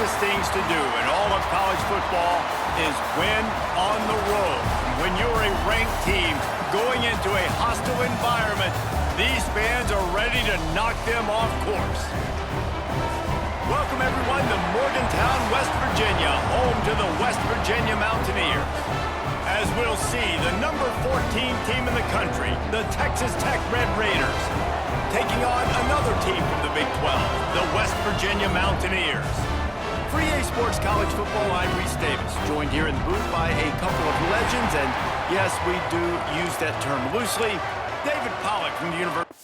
toughest things to do in all of college football is win on the road. When you're a ranked team going into a hostile environment, these fans are ready to knock them off course. Welcome, everyone, to Morgantown, West Virginia, home to the West Virginia Mountaineers. As we'll see, the number 14 team in the country, the Texas Tech Red Raiders, taking on another team from the Big 12, the West Virginia Mountaineers. For EA Sports College Football, I'm Reese Davis, joined here in the booth by a couple of legends, and yes, we do use that term loosely. David Pollack from the University.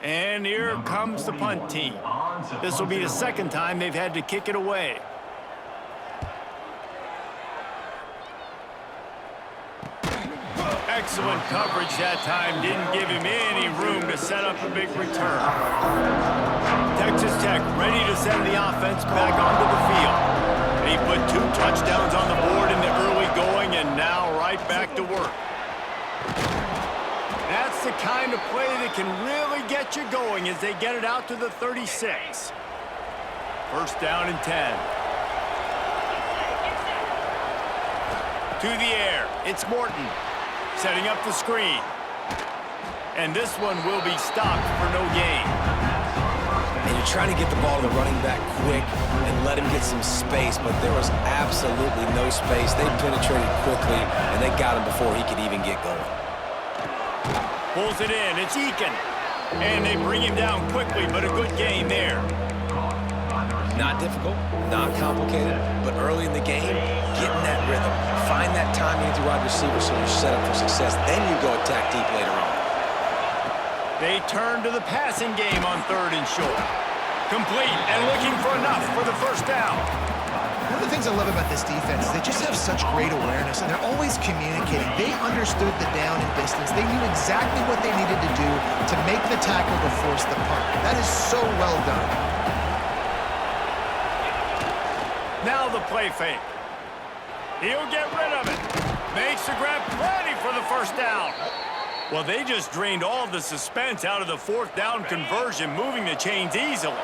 And here comes the punt team. This will be the second time they've had to kick it away. Excellent coverage that time. Didn't give him any room to set up a big return. Texas Tech ready to send the offense back onto the field. They put 2 touchdowns on the board in the early going and now right back to work. That's the kind of play that can really get you going as they get it out to the 36. First down and 10. To the air. It's Morton. Setting up the screen. And this one will be stopped for no gain. And you're trying to get the ball to the running back quick and let him get some space, but there was absolutely no space. They penetrated quickly, and they got him before he could even get going. Pulls it in. It's Eakin. And they bring him down quickly, but a good gain there. Not difficult, not complicated, but early in the game, getting that rhythm. Find that timing with your wide receiver so you're set up for success. Then you go attack deep later on. They turn to the passing game on 3rd and short. Complete and looking for enough for the first down. One of the things I love about this defense is they just have such great awareness, and they're always communicating. They understood the down and distance. They knew exactly what they needed to do to make the tackle to force the punt. That is so well done. Now the play fake. He'll get rid of it. Makes the grab plenty for the first down. Well, they just drained all the suspense out of the 4th down conversion, moving the chains easily.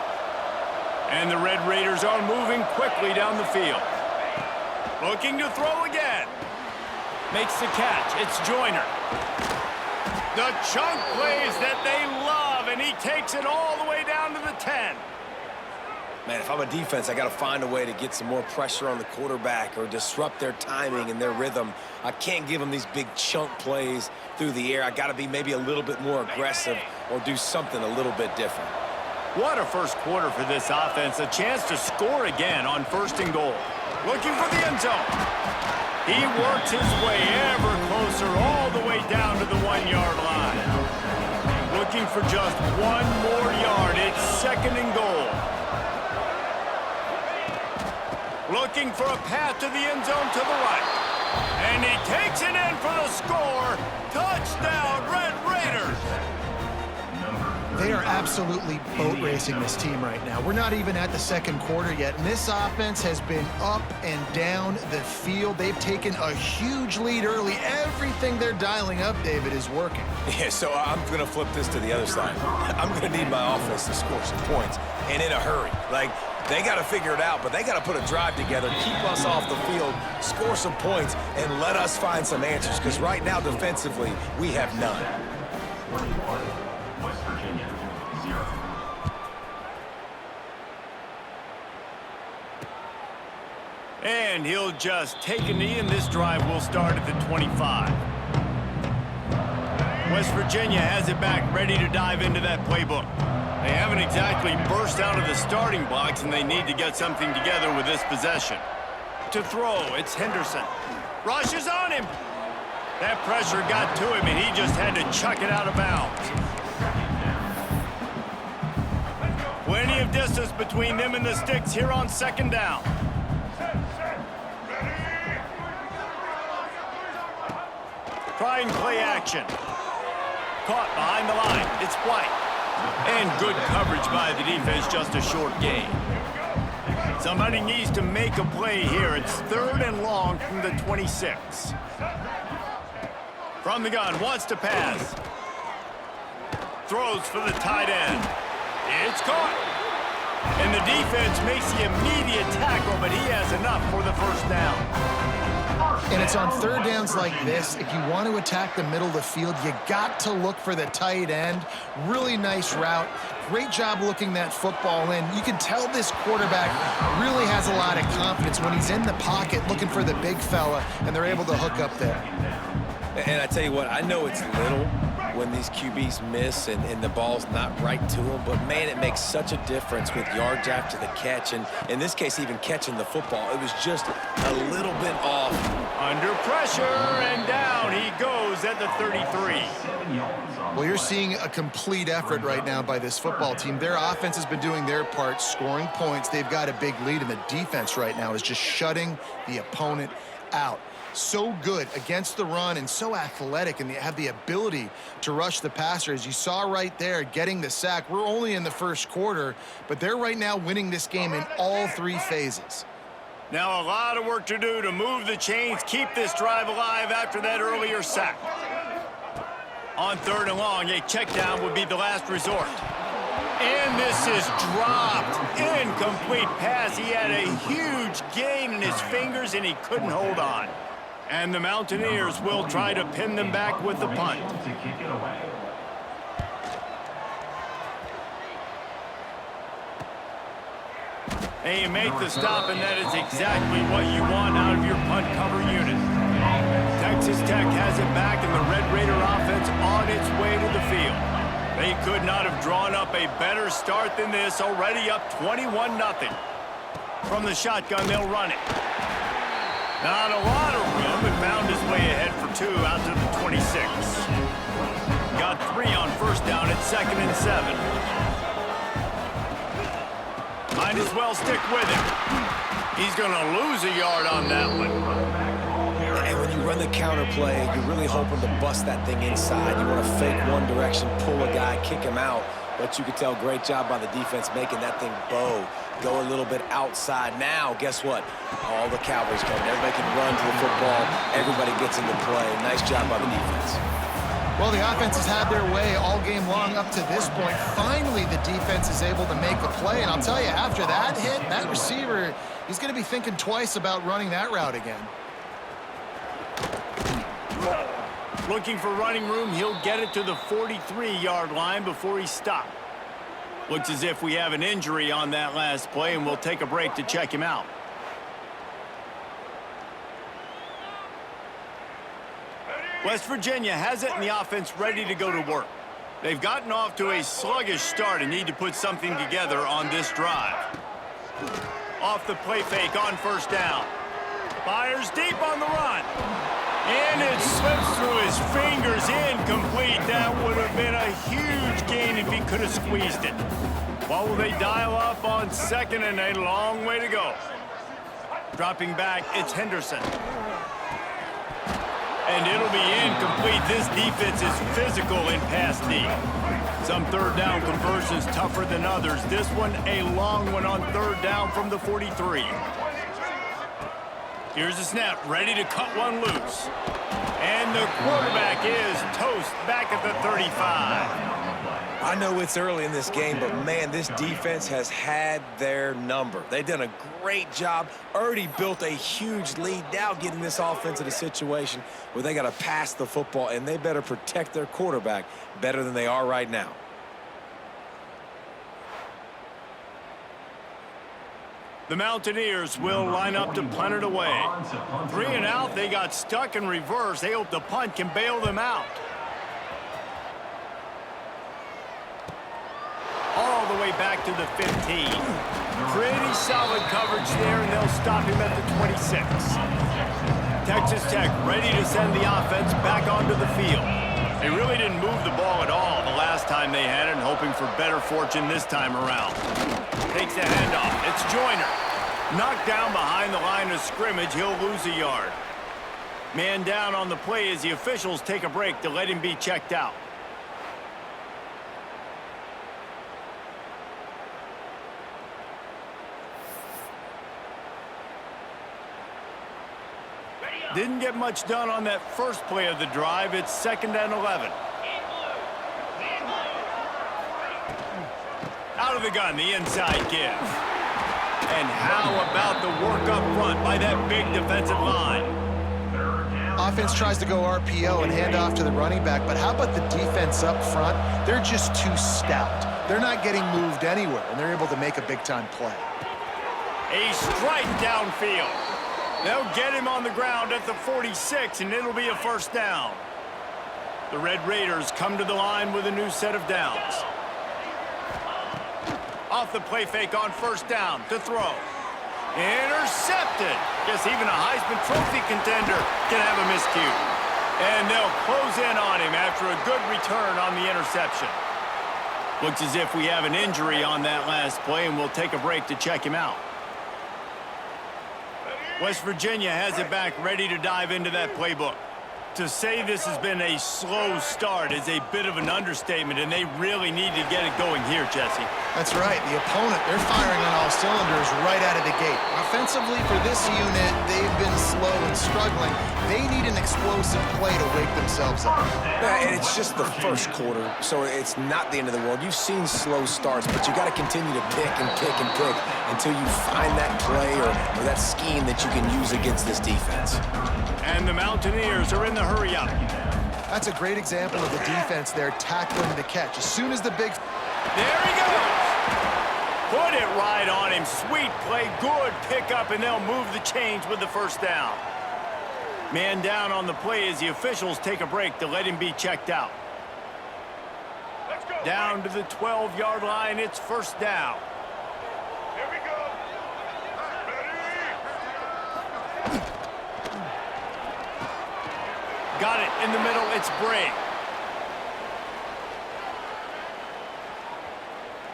And the Red Raiders are moving quickly down the field. Looking to throw again. Makes the catch. It's Joyner. The chunk plays that they love, and he takes it all the way down to the 10. Man, if I'm a defense, I got to find a way to get some more pressure on the quarterback or disrupt their timing and their rhythm. I can't give them these big chunk plays through the air. I got to be maybe a little bit more aggressive or do something a little bit different. What a first quarter for this offense. A chance to score again on 1st and goal. Looking for the end zone. He works his way ever closer all the way down to the 1-yard line. Looking for just 1 more yard. It's 2nd and goal. Looking for a path to the end zone to the right. And he takes it in for the score. Touchdown, Red Raiders. They are absolutely boat racing this team right now. We're not even at the 2nd quarter yet, and this offense has been up and down the field. They've taken a huge lead early. Everything they're dialing up, David, is working. Yeah, so I'm going to flip this to the other side. I'm going to need my offense to score some points, and in a hurry. They got to figure it out, but they got to put a drive together, keep us off the field, score some points, and let us find some answers, because right now, defensively, we have none. 41, West Virginia, 0. And he'll just take a knee, and this drive will start at the 25. West Virginia has it back, ready to dive into that playbook. They haven't exactly burst out of the starting blocks, and they need to get something together with this possession. To throw, it's Henderson. Rushes on him. That pressure got to him, and he just had to chuck it out of bounds. Plenty of distance between them and the sticks here on 2nd down. Trying play action. Caught behind the line. It's White. And good coverage by the defense, just a short gain. Somebody needs to make a play here. It's 3rd and long from the 26. From the gun, wants to pass. Throws for the tight end. It's caught. And the defense makes the immediate tackle, but he has enough for the first down. And it's on 3rd downs like this. If you want to attack the middle of the field, you got to look for the tight end. Really nice route. Great job looking that football in. You can tell this quarterback really has a lot of confidence when he's in the pocket looking for the big fella, and they're able to hook up there. And I tell you what, I know it's little when these QBs miss and the ball's not right to them, but man, it makes such a difference with yards after the catch, and in this case, even catching the football. It was just a little bit off. Under pressure and down. down he goes at the 33. Well, you're seeing a complete effort right now by this football team. Their offense has been doing their part, scoring points. They've got a big lead, and the defense right now is just shutting the opponent out. So good against the run and so athletic, and they have the ability to rush the passer. As you saw right there, getting the sack. We're only in the first quarter, but they're right now winning this game in all three phases. Now a lot of work to do to move the chains, keep this drive alive after that earlier sack. On 3rd and long, a check down would be the last resort. And this is dropped. Incomplete pass. He had a huge gain in his fingers, and he couldn't hold on. And the Mountaineers will try to pin them back with the punt. And you make the stop, and that is exactly what you want out of your punt cover unit. Texas Tech has it back, and the Red Raider offense on its way to the field. They could not have drawn up a better start than this, already up 21-0. From the shotgun, they'll run it. Not a lot of room, but found his way ahead for 2 out to the 26. Got 3 on 1st down at 2nd and 7. Might as well stick with him. He's going to lose a yard on that one. And when you run the counter play, you're really hoping to bust that thing inside. You want to fake one direction, pull a guy, kick him out. But you can tell, great job by the defense making that thing bow. Go a little bit outside. Now, guess what? All the Cowboys come. Everybody can run to the football. Everybody gets into play. Nice job by the defense. Well, the offense has had their way all game long up to this point. Finally, the defense is able to make a play. And I'll tell you, after that hit, that receiver, he's going to be thinking twice about running that route again. Looking for running room, he'll get it to the 43-yard line before he stopped. Looks as if we have an injury on that last play, and we'll take a break to check him out. West Virginia has it, and the offense ready to go to work. They've gotten off to a sluggish start and need to put something together on this drive. Off the play fake on 1st down. Fires deep on the run. And it slips through his fingers, incomplete. That would have been a huge gain if he could have squeezed it. What will they dial up on 2nd and a long way to go? Dropping back, it's Henderson. And it'll be incomplete. This defense is physical in pass D. Some 3rd down conversions tougher than others. This one a long one on 3rd down from the 43. Here's the snap, ready to cut one loose. And the quarterback is toast back at the 35. I know it's early in this game, but, man, this defense has had their number. They've done a great job, already built a huge lead, now getting this offense in a situation where they got to pass the football, and they better protect their quarterback better than they are right now. The Mountaineers will line up to punt it away. 3 and out, they got stuck in reverse. They hope the punt can bail them out. All the way back to the 15. Pretty solid coverage there, and they'll stop him at the 26. Texas Tech ready to send the offense back onto the field. They really didn't move the ball at all the last time they had it, and hoping for better fortune this time around. Takes the handoff. It's Joyner. Knocked down behind the line of scrimmage. He'll lose a yard. Man down on the play as the officials take a break to let him be checked out. Didn't get much done on that first play of the drive. It's 2nd and 11. Out of the gun, the inside give. And how about the work up front by that big defensive line? Offense tries to go RPO and hand off to the running back, but how about the defense up front? They're just too stout. They're not getting moved anywhere, and they're able to make a big-time play. A strike downfield. They'll get him on the ground at the 46, and it'll be a 1st down. The Red Raiders come to the line with a new set of downs. Off the play fake on 1st down to throw. Intercepted. Guess even a Heisman Trophy contender can have a miscue. And they'll close in on him after a good return on the interception. Looks as if we have an injury on that last play, and we'll take a break to check him out. West Virginia has it back, ready to dive into that playbook. To say this has been a slow start is a bit of an understatement, and they really need to get it going here, Jesse. That's right. The opponent, they're firing on all cylinders right out of the gate. Offensively, for this unit, they've been slow and struggling. They need an explosive play to wake themselves up. Yeah, and it's just the first quarter, so it's not the end of the world. You've seen slow starts, but you got to continue to pick and pick and pick until you find that play or that scheme that you can use against this defense. And the Mountaineers are in the hurry-up. That's a great example of the defense there tackling the catch. As soon as the big... There he goes! Put it right on him. Sweet play, good pickup, and they'll move the chains with the first down. Man down on the play as the officials take a break to let him be checked out. Down to the 12-yard line, it's first down. Here we go. Got it in the middle, it's Bray.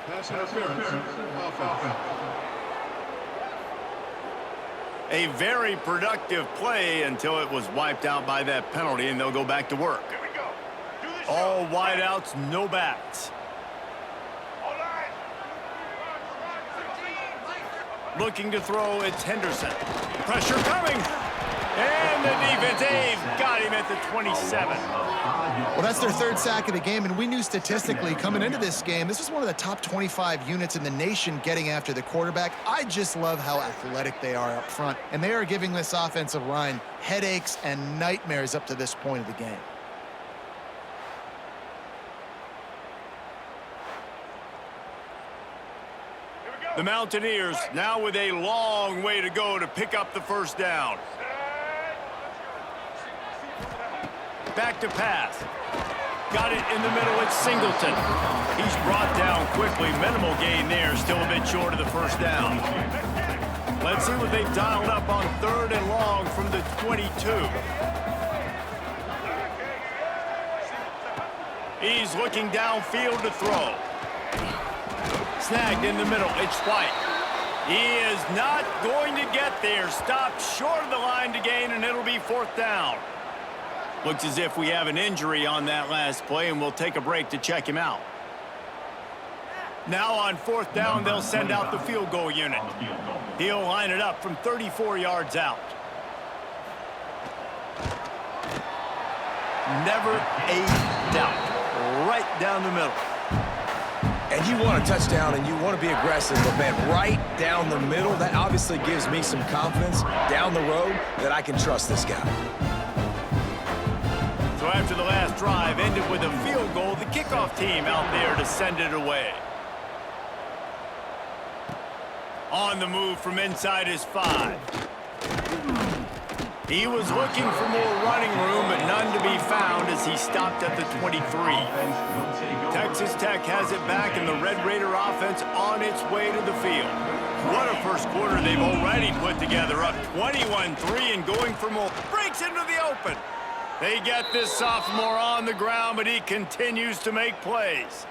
Pass interference. Offense. A very productive play until it was wiped out by that penalty, and they'll go back to work. Here we go. Do this All wideouts, no backs. All right. Looking to throw, it's Henderson. Pressure coming. And the defense, they've got him at the 27. Well, that's their third sack of the game, and we knew statistically coming into this game, this was one of the top 25 units in the nation getting after the quarterback. I just love how athletic they are up front, and they are giving this offensive line headaches and nightmares up to this point of the game. The Mountaineers now with a long way to go to pick up the first down. Back to pass. Got it in the middle, it's Singleton. He's brought down quickly. Minimal gain there, still a bit short of the first down. Let's see what they've dialed up on third and long from the 22. He's looking downfield to throw. Snagged in the middle, it's White. He is not going to get there. Stopped short of the line to gain, and it'll be fourth down. Looks as if we have an injury on that last play, and we'll take a break to check him out. Now on fourth down, they'll send out the field goal unit. He'll line it up from 34 yards out. Never a doubt. Right down the middle. And you want a touchdown and you want to be aggressive, but man, right down the middle, that obviously gives me some confidence down the road that I can trust this guy. So after the last drive ended with a field goal, the kickoff team out there to send it away. On the move from inside his 5. He was looking for more running room, but none to be found as he stopped at the 23. Texas Tech has it back, and the Red Raider offense on its way to the field. What a first quarter they've already put together, up 21-3 and going for more. Breaks into the open. They get this sophomore on the ground, but he continues to make plays.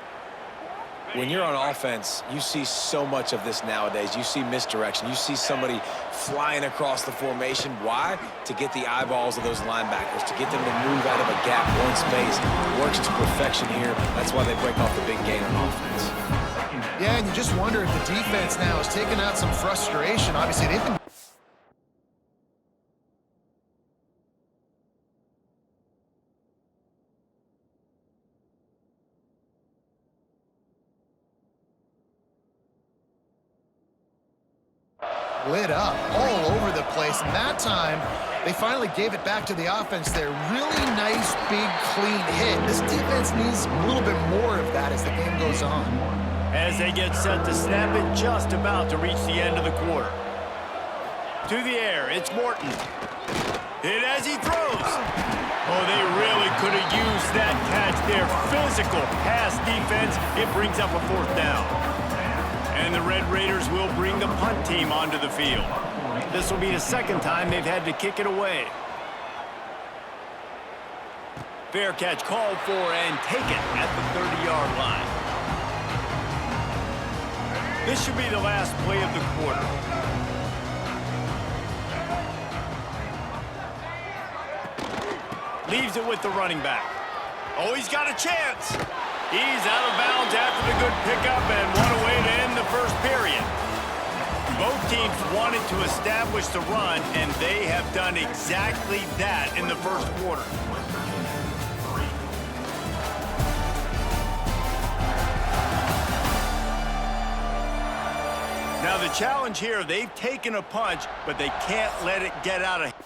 When you're on offense, you see so much of this nowadays. You see misdirection. You see somebody flying across the formation. Why? To get the eyeballs of those linebackers, to get them to move out of a gap one space. It works to perfection here. That's why they break off the big gain on offense. Yeah, and you just wonder if the defense now is taking out some frustration. Obviously, they've been... lit up all over the place, and that time they finally gave it back to the offense there. Really nice, big, clean hit. This defense needs a little bit more of that as the game goes on. As they get set to snap it, just about to reach the end of the quarter. To the air, it's Morton. Hit as he throws. Oh, they really could have used that catch there. Physical pass defense. It brings up a fourth down. And the Red Raiders will bring the punt team onto the field. This will be the second time they've had to kick it away. Fair catch called for and taken at the 30-yard line. This should be the last play of the quarter. Leaves it with the running back. Oh, he's got a chance. He's out of bounds after the good pickup, and what a way to end the first period. Both teams wanted to establish the run, and they have done exactly that in the first quarter. Now the challenge here, they've taken a punch, but they can't let it get out of hand.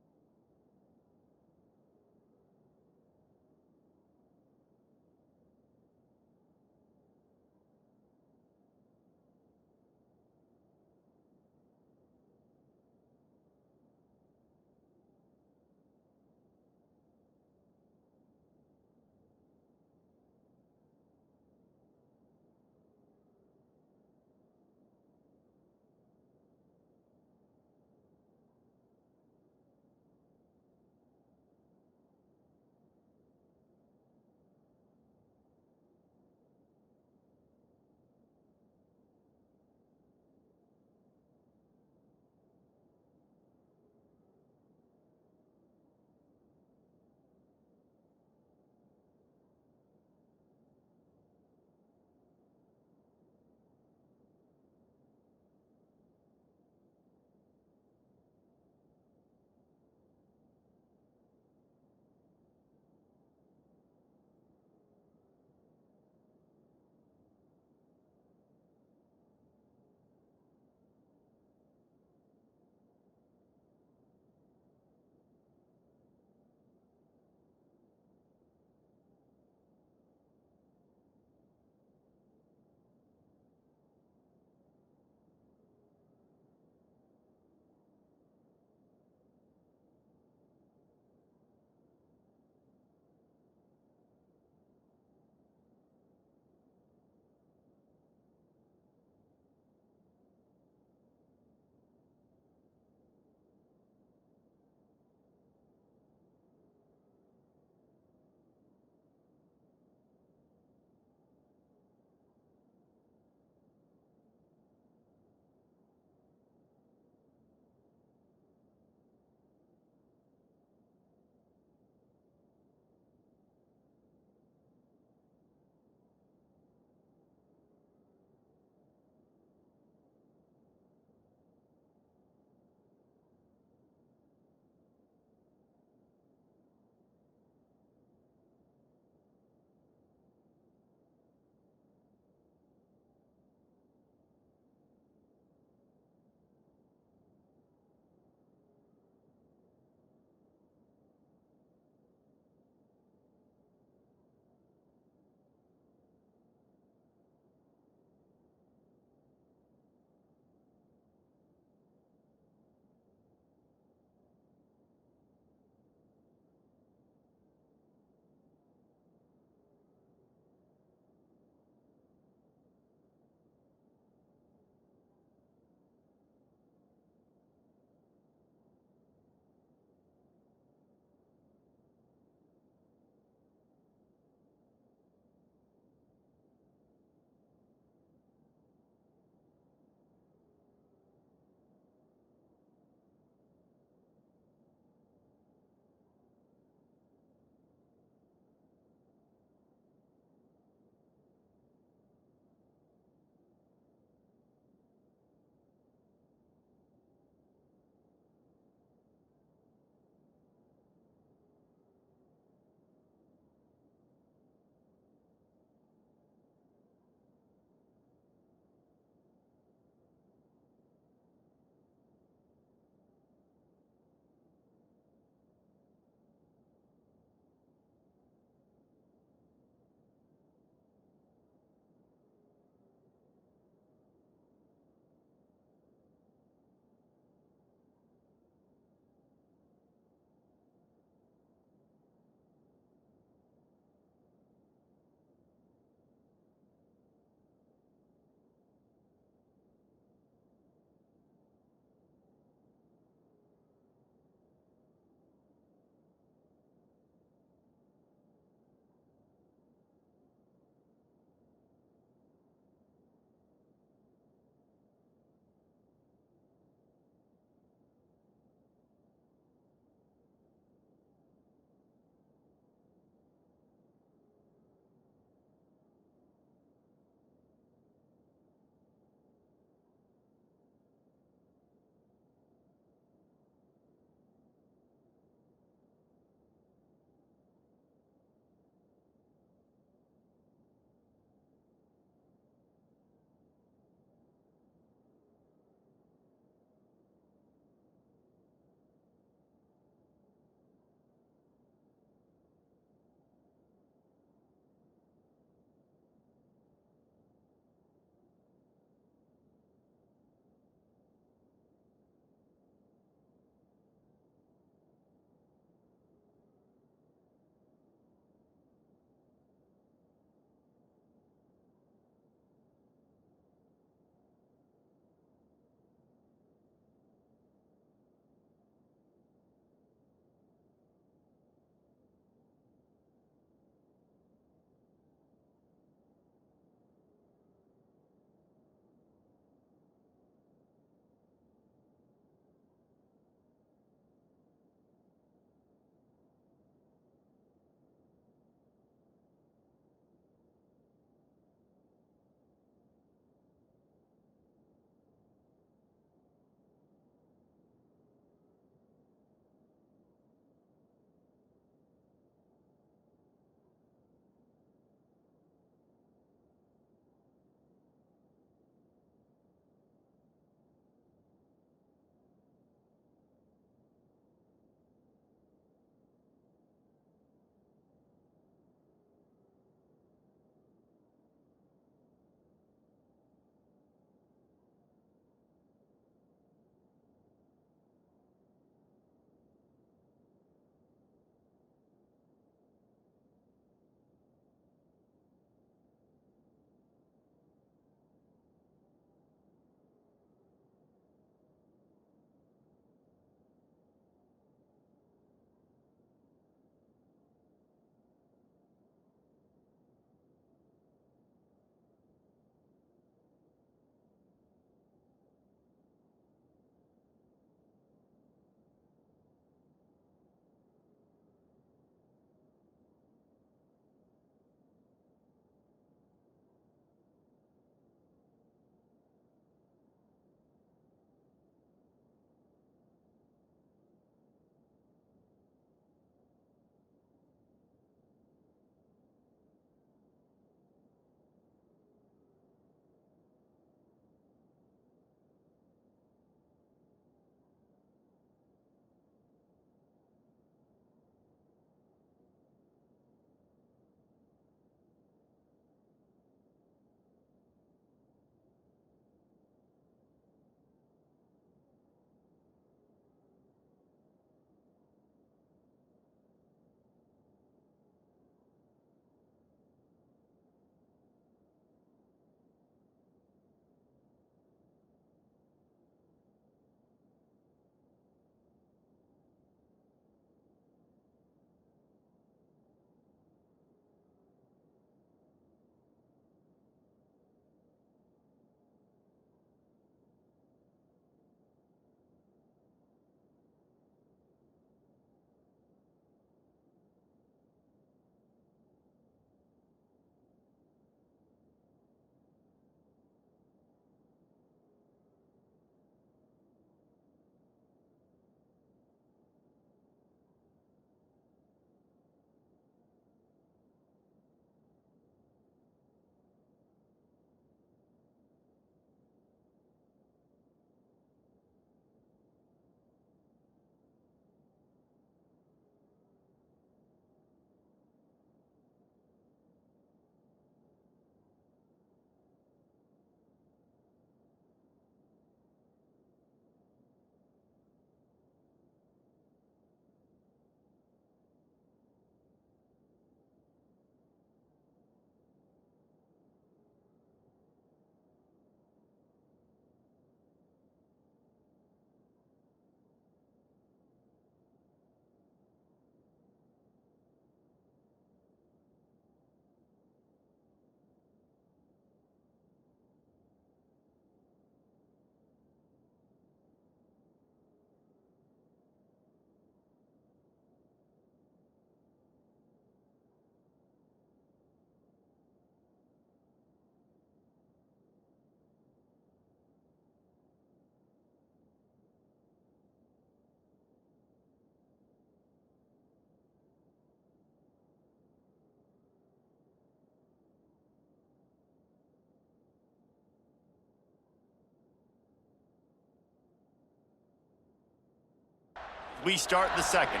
we start the second.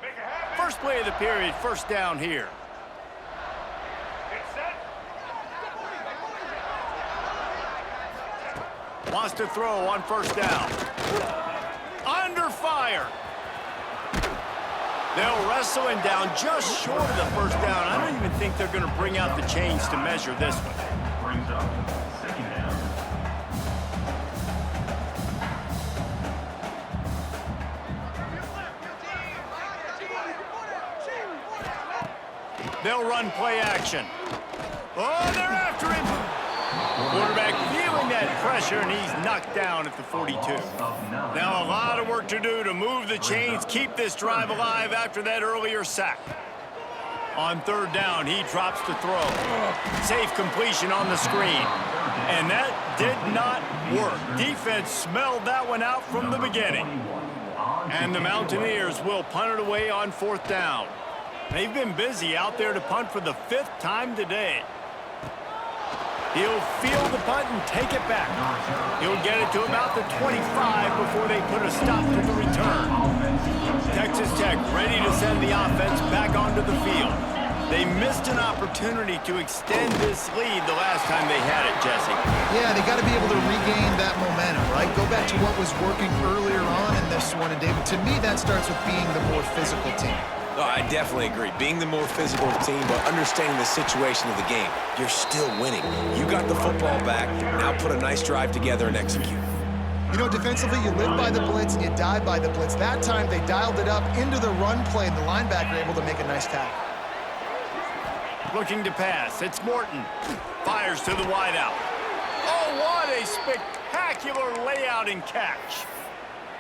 Make it happen. First play of the period, first down here. Get set. Wants to throw on first down. Under fire. They'll wrestle him down just short of the first down. I don't even think they're going to bring out the chains to measure this one. Brings up second down. They'll run play action. Oh, they're after him. Quarterback feeling that pressure, and he's knocked down at the 42. Now a lot of work to do to move the chains, keep this drive alive after that earlier sack. On third down, he drops to throw. Safe completion on the screen. And that did not work. Defense smelled that one out from the beginning. And the Mountaineers will punt it away on fourth down. They've been busy out there to punt for the 5th time today. He'll field the punt and take it back. He'll get it to about the 25 before they put a stop to the return. Texas Tech ready to send the offense back onto the field. They missed an opportunity to extend this lead the last time they had it, Jesse. Yeah, they got to be able to regain that momentum, right? Go back to what was working earlier on in this one. And, David, to me, that starts with being the more physical team. No, I definitely agree. Being the more physical team, but understanding the situation of the game. You're still winning. You got the football back. Now put a nice drive together and execute. You know, defensively, you live by the blitz and you die by the blitz. That time, they dialed it up into the run play, and the linebacker able to make a nice tackle. Looking to pass. It's Morton. Fires to the wideout. Oh, what a spectacular layout and catch.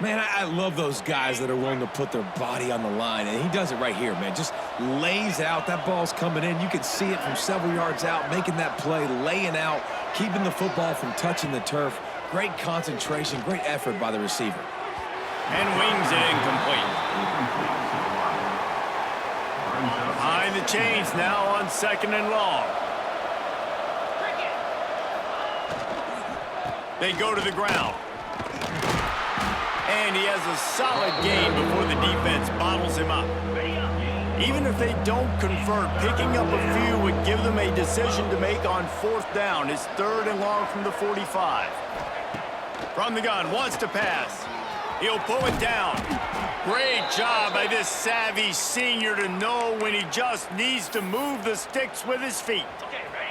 Man, I love those guys that are willing to put their body on the line, and he does it right here, man. Just lays out. That ball's coming in. You can see it from several yards out, making that play, laying out, keeping the football from touching the turf. Great concentration, great effort by the receiver. And wings it incomplete. Behind the chains now on second and long. They go to the ground. And he has a solid gain before the defense bottles him up. Even if they don't convert, picking up a few would give them a decision to make on fourth down. It's third and long from the 45. From the gun, wants to pass. He'll pull it down. Great job by this savvy senior to know when he just needs to move the sticks with his feet.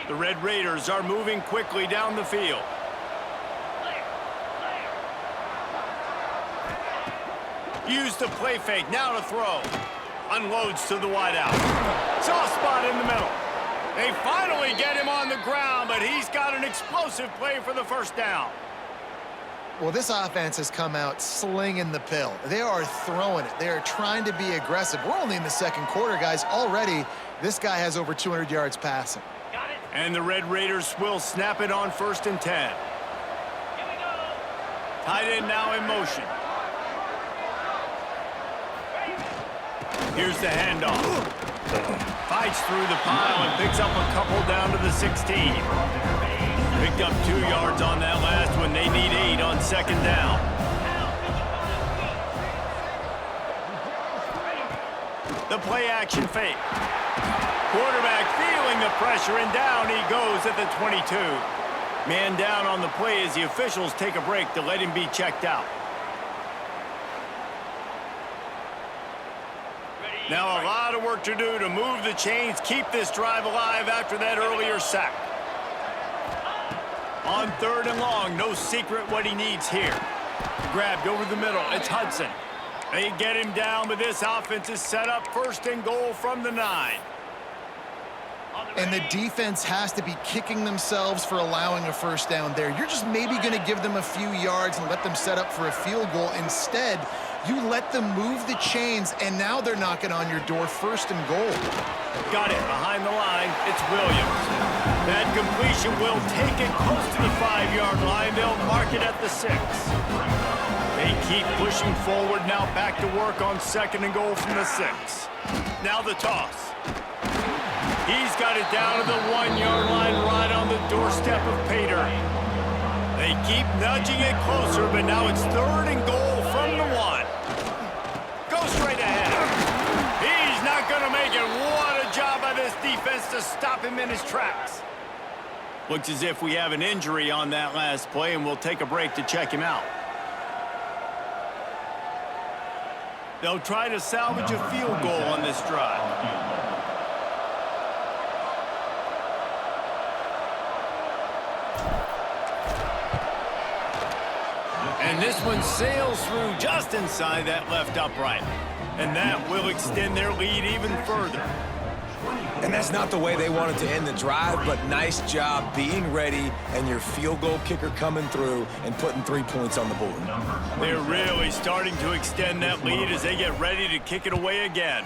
The Red Raiders are moving quickly down the field. Use the play fake, now to throw. Unloads to the wideout. Soft spot in the middle. They finally get him on the ground, but he's got an explosive play for the first down. Well, this offense has come out slinging the pill. They are throwing it. They are trying to be aggressive. We're only in the second quarter, guys. Already, this guy has over 200 yards passing. And the Red Raiders will snap it on first and 10. Tight end now in motion. Here's the handoff. Fights through the pile and picks up a couple down to the 16. Picked up 2 yards on that last one. They need 8 on second down. The play action fake. Quarterback feeling the pressure, and down he goes at the 22. Man down on the play as the officials take a break to let him be checked out. Now a lot of work to do to move the chains, keep this drive alive after that earlier sack. On third and long, no secret what he needs here. Grabbed over the middle, it's Hudson. They get him down, but this offense is set up first and goal from the 9. And the defense has to be kicking themselves for allowing a first down there. You're just maybe going to give them a few yards and let them set up for a field goal. Instead, you let them move the chains, and now they're knocking on your door first and goal. Got it behind the line. It's Williams. That completion will take it close to the 5-yard line. They'll mark it at the 6. They keep pushing forward, now back to work on second and goal from the 6. Now the toss. He's got it down to the 1-yard line right on the doorstep of Pater. They keep nudging it closer, but now it's third and goal from the 1. defense to stop him in his tracks. Looks as if we have an injury on that last play, and we'll take a break to check him out. They'll try to salvage a field goal on this drive. And this one sails through just inside that left upright. And that will extend their lead even further. And that's not the way they wanted to end the drive, but nice job being ready and your field goal kicker coming through and putting 3 points on the board. They're really starting to extend that lead as they get ready to kick it away again.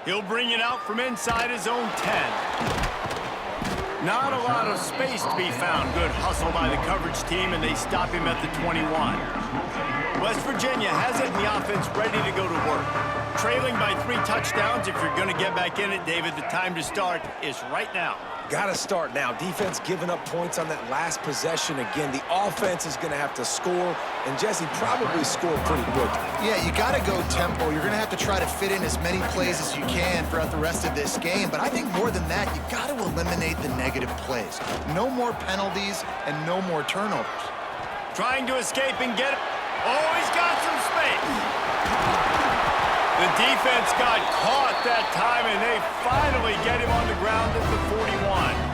He'll bring it out from inside his own 10. Not a lot of space to be found. Good hustle by the coverage team, and they stop him at the 21. West Virginia has it in the offense ready to go to work. Trailing by 3 touchdowns. If you're going to get back in it, David, the time to start is right now. Got to start now. Defense giving up points on that last possession. Again, the offense is going to have to score, and Jesse probably score pretty quick. Yeah, you got to go tempo. You're going to have to try to fit in as many plays as you can throughout the rest of this game. But I think more than that, you got to eliminate the negative plays. No more penalties and no more turnovers. Trying to escape and get it. Oh, he's got some space. The defense got caught that time, and they finally get him on the ground at the 41.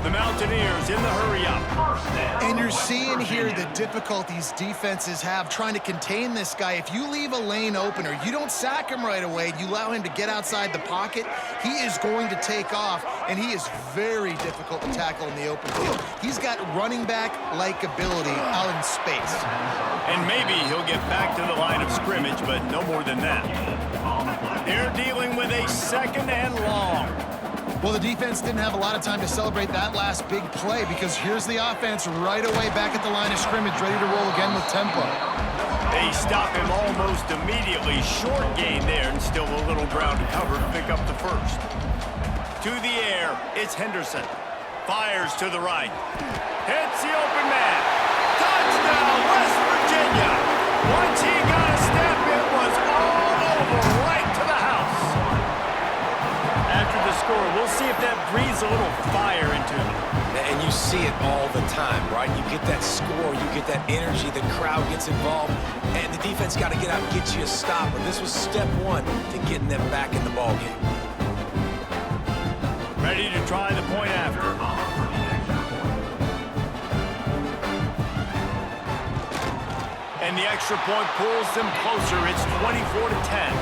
The Mountaineers in the hurry-up. And you're seeing here the difficulties defenses have trying to contain this guy. If you leave a lane open or you don't sack him right away, you allow him to get outside the pocket, he is going to take off, and he is very difficult to tackle in the open field. He's got running back-like ability out in space. And maybe he'll get back to the line of scrimmage, but no more than that. They're dealing with a second and long. Well, the defense didn't have a lot of time to celebrate that last big play because here's the offense right away back at the line of scrimmage, ready to roll again with tempo. They stop him almost immediately. Short gain there, and still a little ground to cover to pick up the first. To the air, it's Henderson. Fires to the right. Hits the open man. Touchdown, West Virginia. Once he got a step, it was all over, right to the house. After the score, we'll see if that breathes a little fire into them. And you see it all the time, right? You get that score, you get that energy, the crowd gets involved, and the defense got to get out and get you a stop. But this was step one to getting them back in the ballgame. Ready to try the point after. And the extra point pulls them closer. It's 24-10.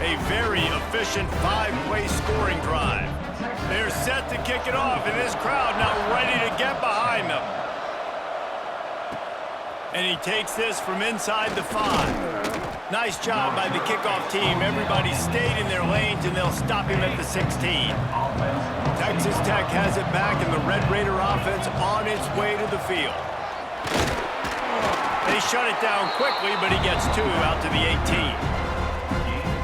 A very efficient 5-play scoring drive. They're set to kick it off, and this crowd now ready to get behind them. And he takes this from inside the 5. Nice job by the kickoff team. Everybody stayed in their lanes, and they'll stop him at the 16. Texas Tech has it back, and the Red Raider offense on its way to the field. They shut it down quickly, but he gets 2 out to the 18.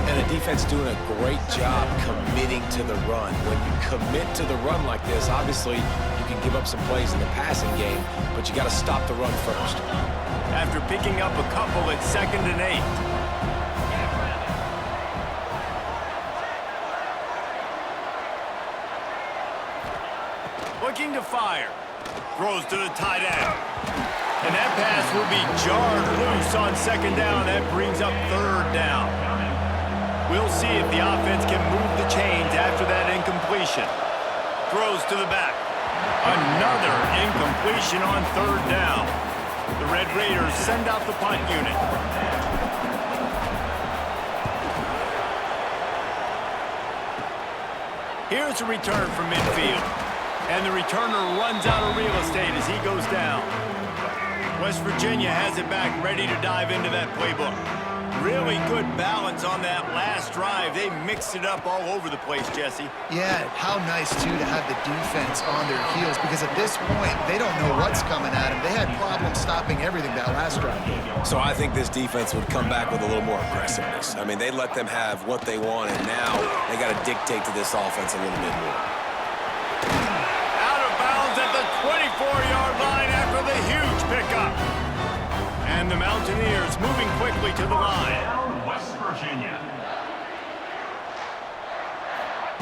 And the defense doing a great job committing to the run. When you commit to the run like this, obviously you can give up some plays in the passing game, but you got to stop the run first. After picking up a couple at 2nd and 8. Looking to fire. Throws to the tight end. And that pass will be jarred loose on 2nd down. That brings up 3rd down. We'll see if the offense can move the chains after that incompletion. Throws to the back. Another incompletion on 3rd down. The Red Raiders send out the punt unit. Here's a return from midfield. And the returner runs out of real estate as he goes down. West Virginia has it back, ready to dive into that playbook. Really good balance on that last drive. They mixed it up all over the place, Jesse. Yeah, how nice, too, to have the defense on their heels because at this point, they don't know what's coming at them. They had problems stopping everything that last drive. So I think this defense would come back with a little more aggressiveness. I mean, they let them have what they want, and now they got to dictate to this offense a little bit more. Out of bounds at the 24-yard line after the huge pickup. And the Mountaineers moving quickly to the line. West Virginia.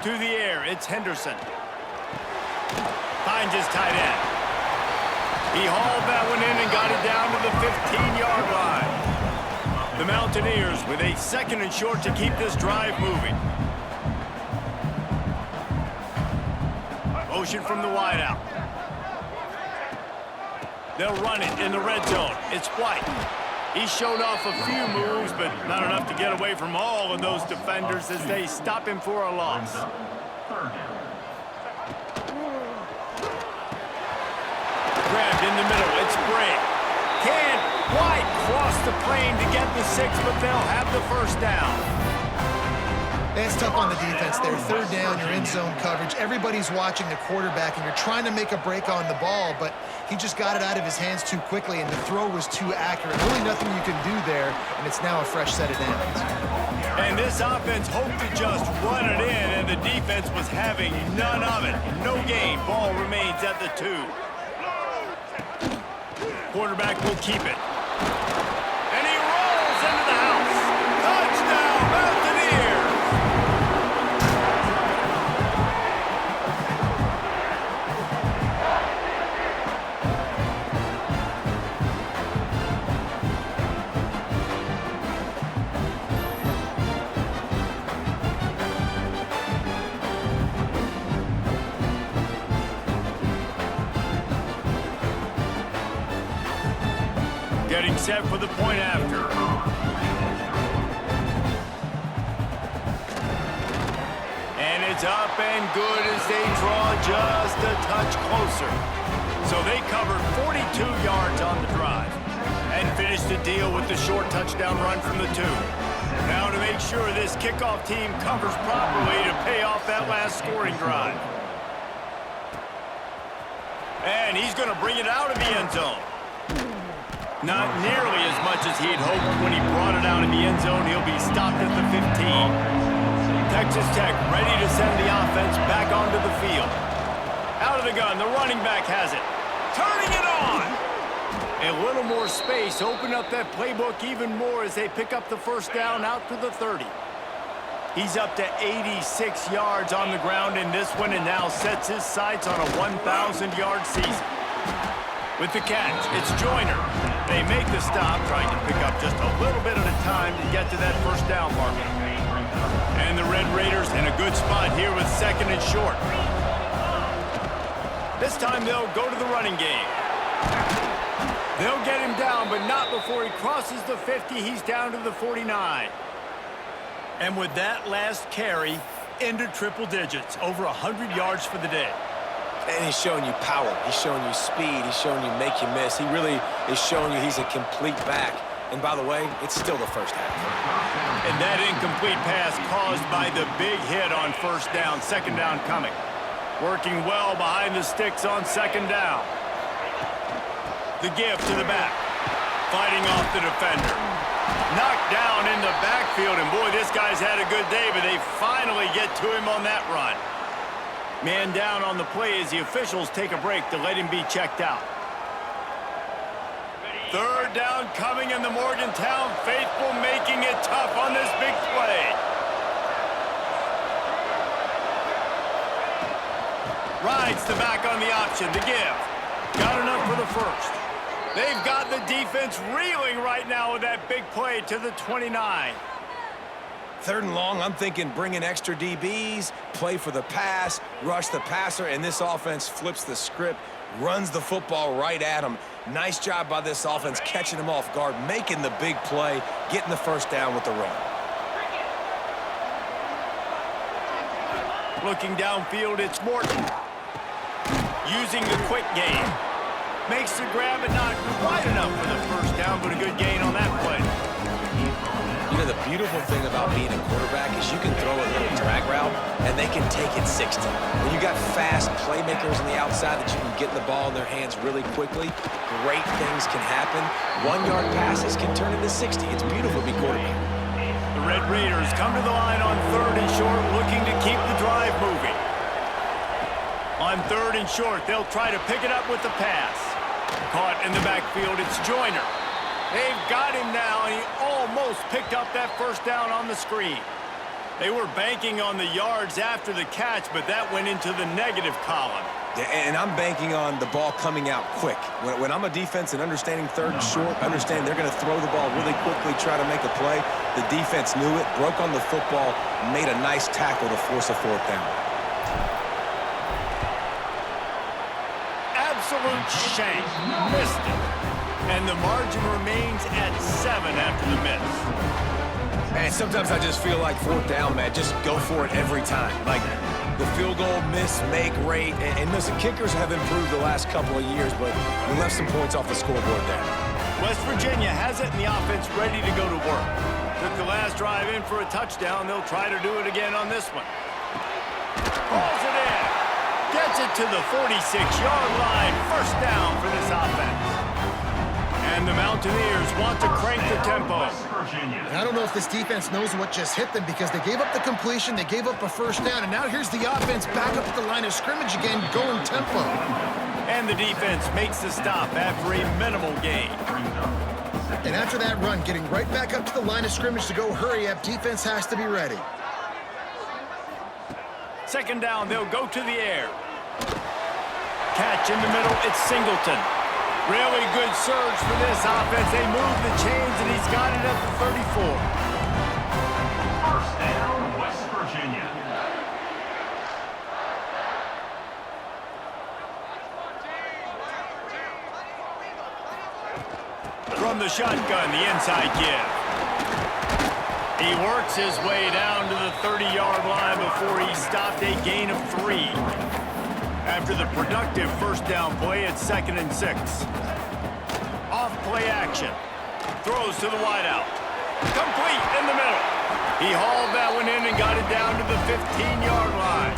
To the air, it's Henderson. Finds his tight end. He hauled that one in and got it down to the 15-yard line. The Mountaineers with a 2nd and short to keep this drive moving. Motion from the wideout. They'll run it in the red zone. It's White. He showed off a few moves, but not enough to get away from all of those defenders as they stop him for a loss. Grabbed in the middle. It's Bray. Can White cross the plane to get the 6, but they'll have the first down. It's tough on the defense there. 3rd down, you're in zone coverage. Everybody's watching the quarterback, and you're trying to make a break on the ball, but he just got it out of his hands too quickly, and the throw was too accurate. Really nothing you can do there, and it's now a fresh set of downs. And this offense hoped to just run it in, and the defense was having none of it. No gain. Ball remains at the 2. Quarterback will keep it. And he rolls into the house. Touchdown, Mountaineers! Getting set for the point after. And it's up and good as they draw just a touch closer. So they covered 42 yards on the drive and finished the deal with the short touchdown run from the 2. Now to make sure this kickoff team covers properly to pay off that last scoring drive. And he's going to bring it out of the end zone. Not nearly as much as he had hoped when he brought it out in the end zone. He'll be stopped at the 15. Texas Tech ready to send the offense back onto the field. Out of the gun, the running back has it. Turning it on! A little more space, open up that playbook even more as they pick up the first down out to the 30. He's up to 86 yards on the ground in this one and now sets his sights on a 1,000-yard season. With the catch, it's Joyner. They make the stop, trying to pick up just a little bit at a time to get to that first down marker. And the Red Raiders in a good spot here with 2nd and short. This time they'll go to the running game. They'll get him down, but not before he crosses the 50. He's down to the 49. And with that last carry, into triple digits, over 100 yards for the day. And he's showing you power. He's showing you speed. He's showing you make you miss. He really is showing you he's a complete back. And by the way, it's still the first half. And that incomplete pass caused by the big hit on first down. 2nd down coming. Working well behind the sticks on 2nd down. The give to the back. Fighting off the defender. Knocked down in the backfield. And boy, this guy's had a good day, but they finally get to him on that run. Man down on the play as the officials take a break to let him be checked out. 3rd down coming, and the Morgantown faithful making it tough on this big play. Rides the back on the option to give. Got enough for the first. They've got the defense reeling right now with that big play to the 29. 3rd and long, I'm thinking bring in extra DBs, play for the pass, rush the passer, and this offense flips the script, runs the football right at him. Nice job by this offense catching him off guard, making the big play, getting the first down with the run. Looking downfield, it's Morton. Using the quick game. Makes the grab and not quite enough for the first down, but a good gain on that play. You know, the beautiful thing about being a quarterback is you can throw a little drag route, and they can take it 60. When you got fast playmakers on the outside that you can get the ball in their hands really quickly, great things can happen. 1-yard passes can turn into 60. It's beautiful to be quarterback. The Red Raiders come to the line on 3rd and short, looking to keep the drive moving. On 3rd and short, they'll try to pick it up with the pass. Caught in the backfield, it's Joyner. They've got him now, and he almost picked up that first down on the screen. They were banking on the yards after the catch, but that went into the negative column. Yeah, and I'm banking on the ball coming out quick. When I'm a defense and understanding third and short, understand they're going to throw the ball really quickly, try to make a play. The defense knew it, broke on the football, made a nice tackle to force a fourth down. Absolute shank. Missed it. And the margin remains at 7 after the miss. Man, sometimes I just feel like fourth down, man. Just go for it every time. Like the field goal miss, make rate. And listen, kickers have improved the last couple of years, but we left some points off the scoreboard there. West Virginia has it, and the offense ready to go to work. Took the last drive in for a touchdown. They'll try to do it again on this one. Pulls it in. Gets it to the 46-yard line. First down for this offense. And the Mountaineers want to crank the tempo. And I don't know if this defense knows what just hit them because they gave up the completion, they gave up a first down, and now here's the offense back up at the line of scrimmage again, going tempo. And the defense makes the stop after a minimal gain. And after that run, getting right back up to the line of scrimmage to go hurry up, defense has to be ready. Second down, they'll go to the air. Catch in the middle, it's Singleton. Really good surge for this offense. They move the chains, and he's got it at the 34. First down, West Virginia. From the shotgun, the inside give. He works his way down to the 30-yard line before he stopped a gain of 3. After the productive first down play, it's 2nd and 6. Off play action. Throws to the wideout. Complete in the middle. He hauled that one in and got it down to the 15-yard line.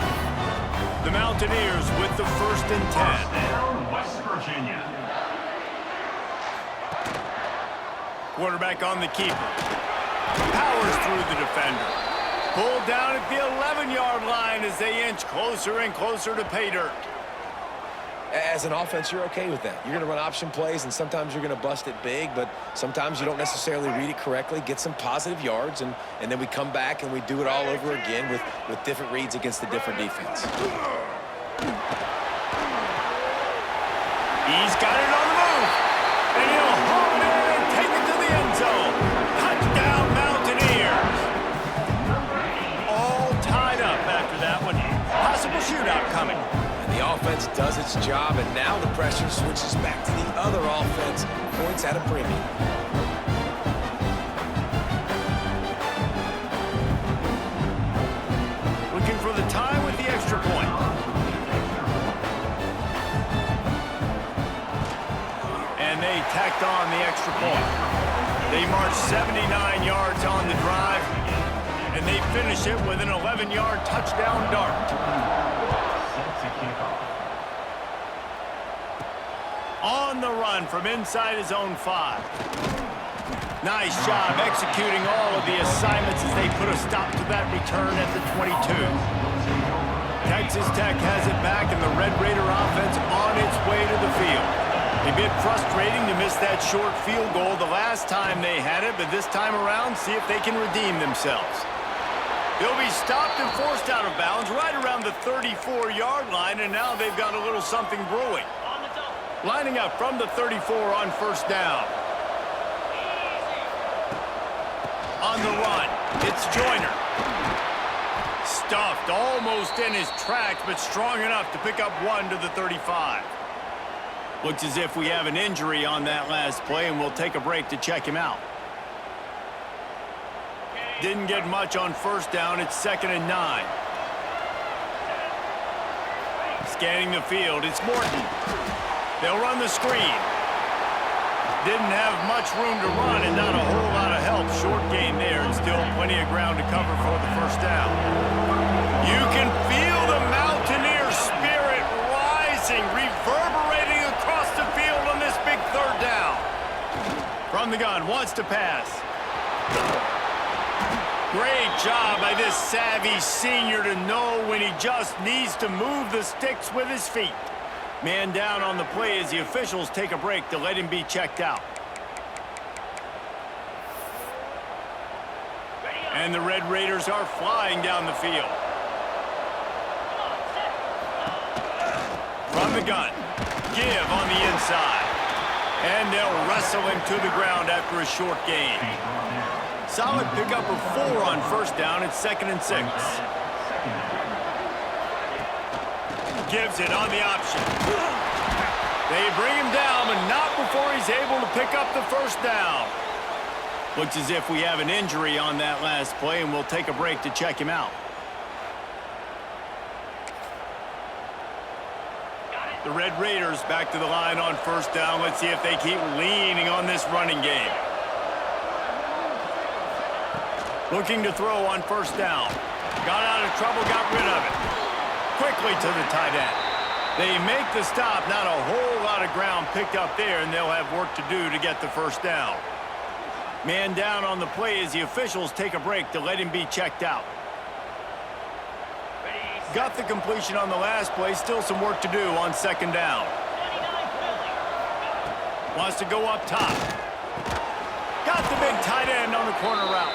The Mountaineers with the 1st and 10. First down, West Virginia. Quarterback on the keeper. Powers through the defender. Pulled down at the 11-yard line as they inch closer and closer to pay dirt. As an offense, you're okay with that. You're going to run option plays, and sometimes you're going to bust it big, but sometimes you don't necessarily read it correctly, get some positive yards, and then we come back and we do it all over again with different reads against the different defense. He's got it on the move. And he'll haul it in and take it to the end zone. Touchdown, Mountaineers. All tied up after that one. Possible shootout coming. And the offense does its job, and now the pressure switches back to the other offense. Points at a premium. Looking for the tie with the extra point. And they tacked on the extra point. They march 79 yards on the drive, and they finish it with an 11-yard touchdown dart. Set to kick off. On the run from inside his own 5. Nice job executing all of the assignments as they put a stop to that return at the 22. Texas Tech has it back, and the Red Raider offense on its way to the field. A bit frustrating to miss that short field goal the last time they had it, but this time around, see if they can redeem themselves. They'll be stopped and forced out of bounds right around the 34-yard line, and now they've got a little something brewing. Lining up from the 34 on first down. On the run, it's Joyner. Stuffed almost in his tracks, but strong enough to pick up 1 to the 35. Looks as if we have an injury on that last play, and we'll take a break to check him out. Didn't get much on first down. It's 2nd and 9. Scanning the field, it's Morton. They'll run the screen. Didn't have much room to run and not a whole lot of help. Short gain there and still plenty of ground to cover for the first down. You can feel the Mountaineer spirit rising, reverberating across the field on this big third down. From the gun, wants to pass. Great job by this savvy senior to know when he just needs to move the sticks with his feet. Man down on the play as the officials take a break to let him be checked out. Ready And the Red Raiders are flying down the field. From the gun. Give on the inside. And they'll wrestle him to the ground after a short gain. Solid pickup of 4 on first down. It's 2nd and 6. Gives it on the option. They bring him down, but not before he's able to pick up the first down. Looks as if we have an injury on that last play, and we'll take a break to check him out. The Red Raiders back to the line on first down. Let's see if they keep leaning on this running game. Looking to throw on first down. Got out of trouble, got rid of it. Quickly to the tight end. They make the stop, not a whole lot of ground picked up there, and they'll have work to do to get the first down. Man down on the play as the officials take a break to let him be checked out. Got the completion on the last play, still some work to do on 2nd down. Wants to go up top. Got the big tight end on the corner route.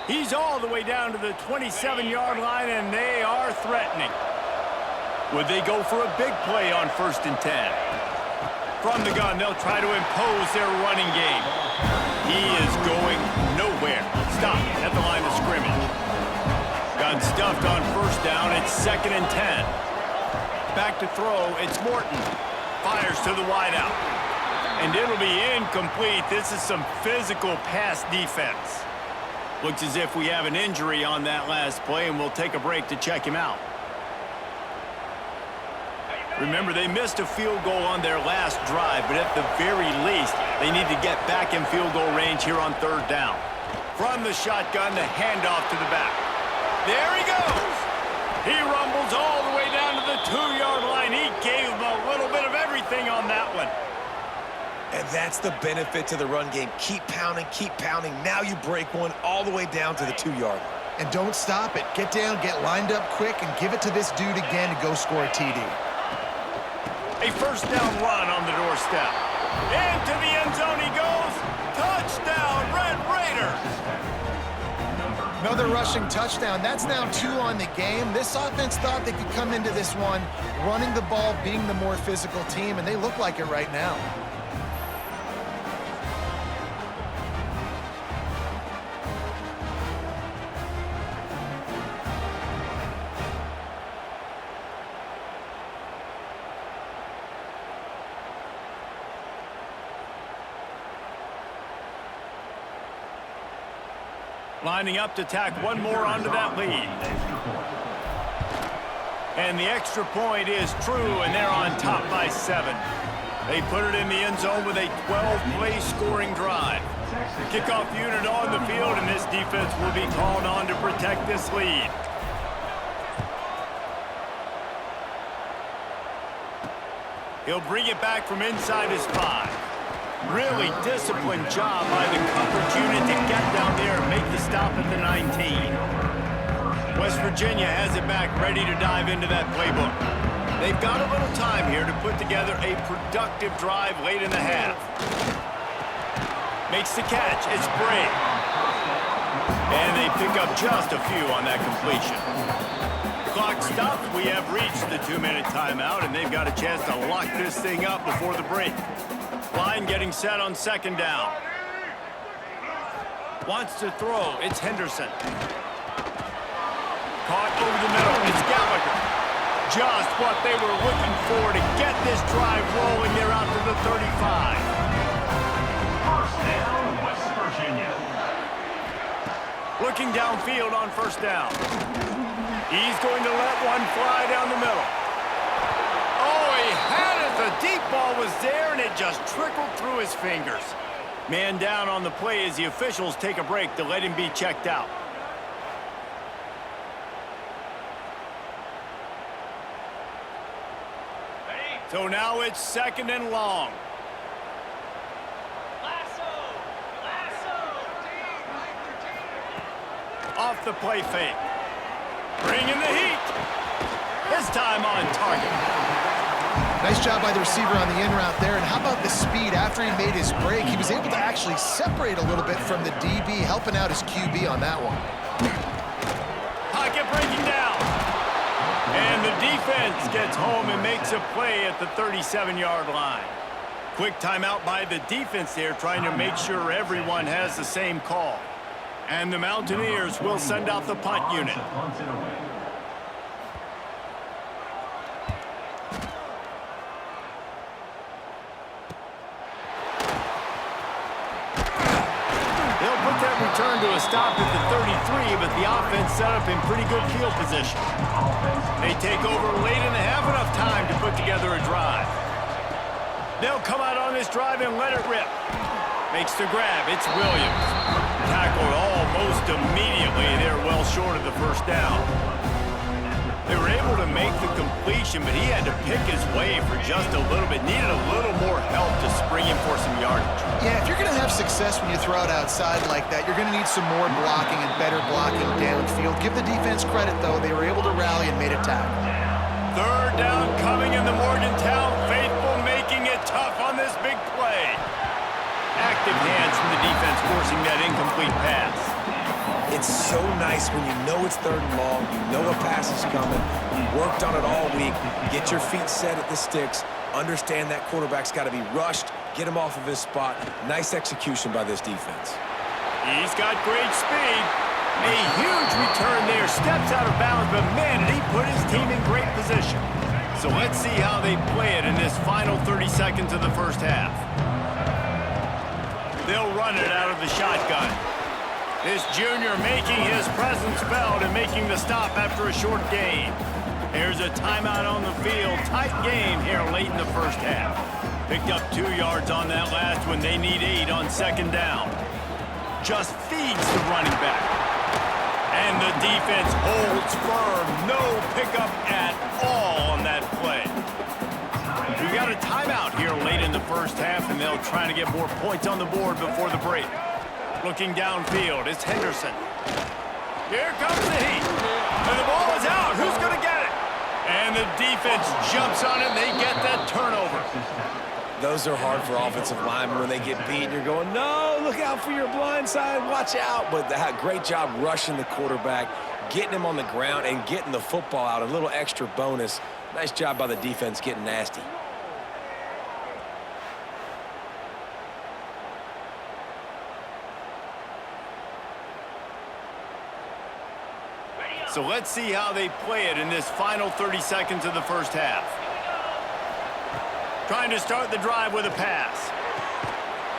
He's all the way down to the 27-yard line, and they are threatening. Would they go for a big play on 1st and 10? From the gun, they'll try to impose their running game. He is going nowhere. Stop at the line of scrimmage. Got stuffed on first down. It's 2nd and 10. Back to throw. It's Morton. Fires to the wideout. And it'll be incomplete. This is some physical pass defense. Looks as if we have an injury on that last play, and we'll take a break to check him out. Remember, they missed a field goal on their last drive, but at the very least, they need to get back in field goal range here on 3rd down. From the shotgun, the handoff to the back. There he goes! He rumbles all the way down to the 2-yard line. He gave them a little bit of everything on that one. And that's the benefit to the run game. Keep pounding, keep pounding. Now you break one all the way down to the 2-yard line. And don't stop it. Get down, get lined up quick, and give it to this dude again to go score a TD. A first down run on the doorstep. Into the end zone he goes. Touchdown, Red Raiders! Another rushing touchdown. That's now 2 on the game. This offense thought they could come into this one running the ball, being the more physical team, and they look like it right now. Lining up to tack one more onto that lead. And the extra point is true, and they're on top by 7. They put it in the end zone with a 12-play scoring drive. Kickoff unit on the field, and this defense will be called on to protect this lead. He'll bring it back from inside his 5. Really disciplined job by the coverage unit to get down there and make the stop at the 19. West Virginia has it back, ready to dive into that playbook. They've got a little time here to put together a productive drive late in the half. Makes the catch. It's Bray. And they pick up just a few on that completion. Clock stops. We have reached the 2-minute timeout, and they've got a chance to lock this thing up before the break. Line getting set on 2nd down. Wants to throw. It's Henderson. Caught over the middle. It's Gallagher. Just what they were looking for to get this drive rolling. They're out to the 35. First down, West Virginia. Looking downfield on first down. He's going to let one fly down the middle. Oh, he had it. The deep ball was there, and it just trickled through his fingers. Man down on the play as the officials take a break to let him be checked out. So now it's 2nd and long. Off the play fake. Bringing the heat. This time on target. Nice job by the receiver on the in route there. And how about the speed after he made his break? He was able to actually separate a little bit from the DB, helping out his QB on that one. Pocket breaking down. And the defense gets home and makes a play at the 37-yard line. Quick timeout by the defense there, trying to make sure everyone has the same call. And the Mountaineers will send out the punt unit. Return to a stop at the 33, but the offense set up in pretty good field position. They take over late in the half, enough time to put together a drive. They'll come out on this drive and let it rip. Makes the grab. It's Williams. Tackled almost immediately. They're well short of the first down. They were able to make the completion, but he had to pick his way for just a little bit. Needed a little more help to spring him for some yardage. Yeah, if you're going to have success when you throw it outside like that, you're going to need some more blocking and better blocking downfield. Give the defense credit, though. They were able to rally and made a tackle. Third down coming in the Morgantown faithful, making it tough on this big play. Active hands from the defense forcing that incomplete pass. It's so nice when you know it's third and long, you know a pass is coming, you worked on it all week, get your feet set at the sticks, understand that quarterback's got to be rushed, get him off of his spot. Nice execution by this defense. He's got great speed. A huge return there, steps out of bounds, but man, did he put his team in great position. So let's see how they play it in this final 30 seconds of the first half. They'll run it out of the shotgun. This junior making his presence felt and making the stop after a short gain. There's a timeout on the field. Tight game here late in the first half. Picked up 2 yards on that last one. They need 8 on second down. Just feeds the running back. And the defense holds firm. No pickup at all on that play. We've got a timeout here late in the first half, and they'll try to get more points on the board before the break. Looking downfield, it's Henderson. Here comes the heat. And the ball is out. Who's going to get it? And the defense jumps on it, and they get that turnover. Those are hard for offensive linemen when they get beat. You're going, no, look out for your blind side, watch out. But they had a great job rushing the quarterback, getting him on the ground, and getting the football out. A little extra bonus. Nice job by the defense getting nasty. So let's see how they play it in this final 30 seconds of the first half. Trying to start the drive with a pass.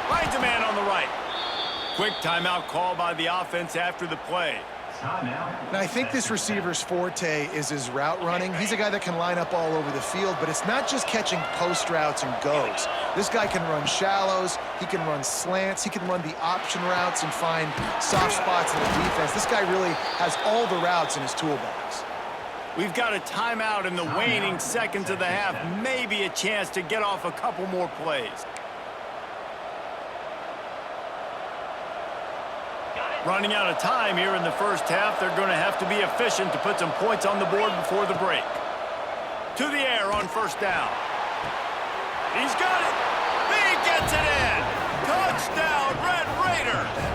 Finds a man on the right. Quick timeout call by the offense after the play. Now, I think this receiver's forte is his route running. He's a guy that can line up all over the field, but it's not just catching post routes and goes. This guy can run shallows, he can run slants, he can run the option routes and find soft spots in the defense. This guy really has all the routes in his toolbox. We've got a timeout in the waning seconds of the half. Maybe a chance to get off a couple more plays. Running out of time here in the first half. They're going to have to be efficient to put some points on the board before the break. To the air on first down. He's got it. He gets it in. Touchdown, Red Raiders.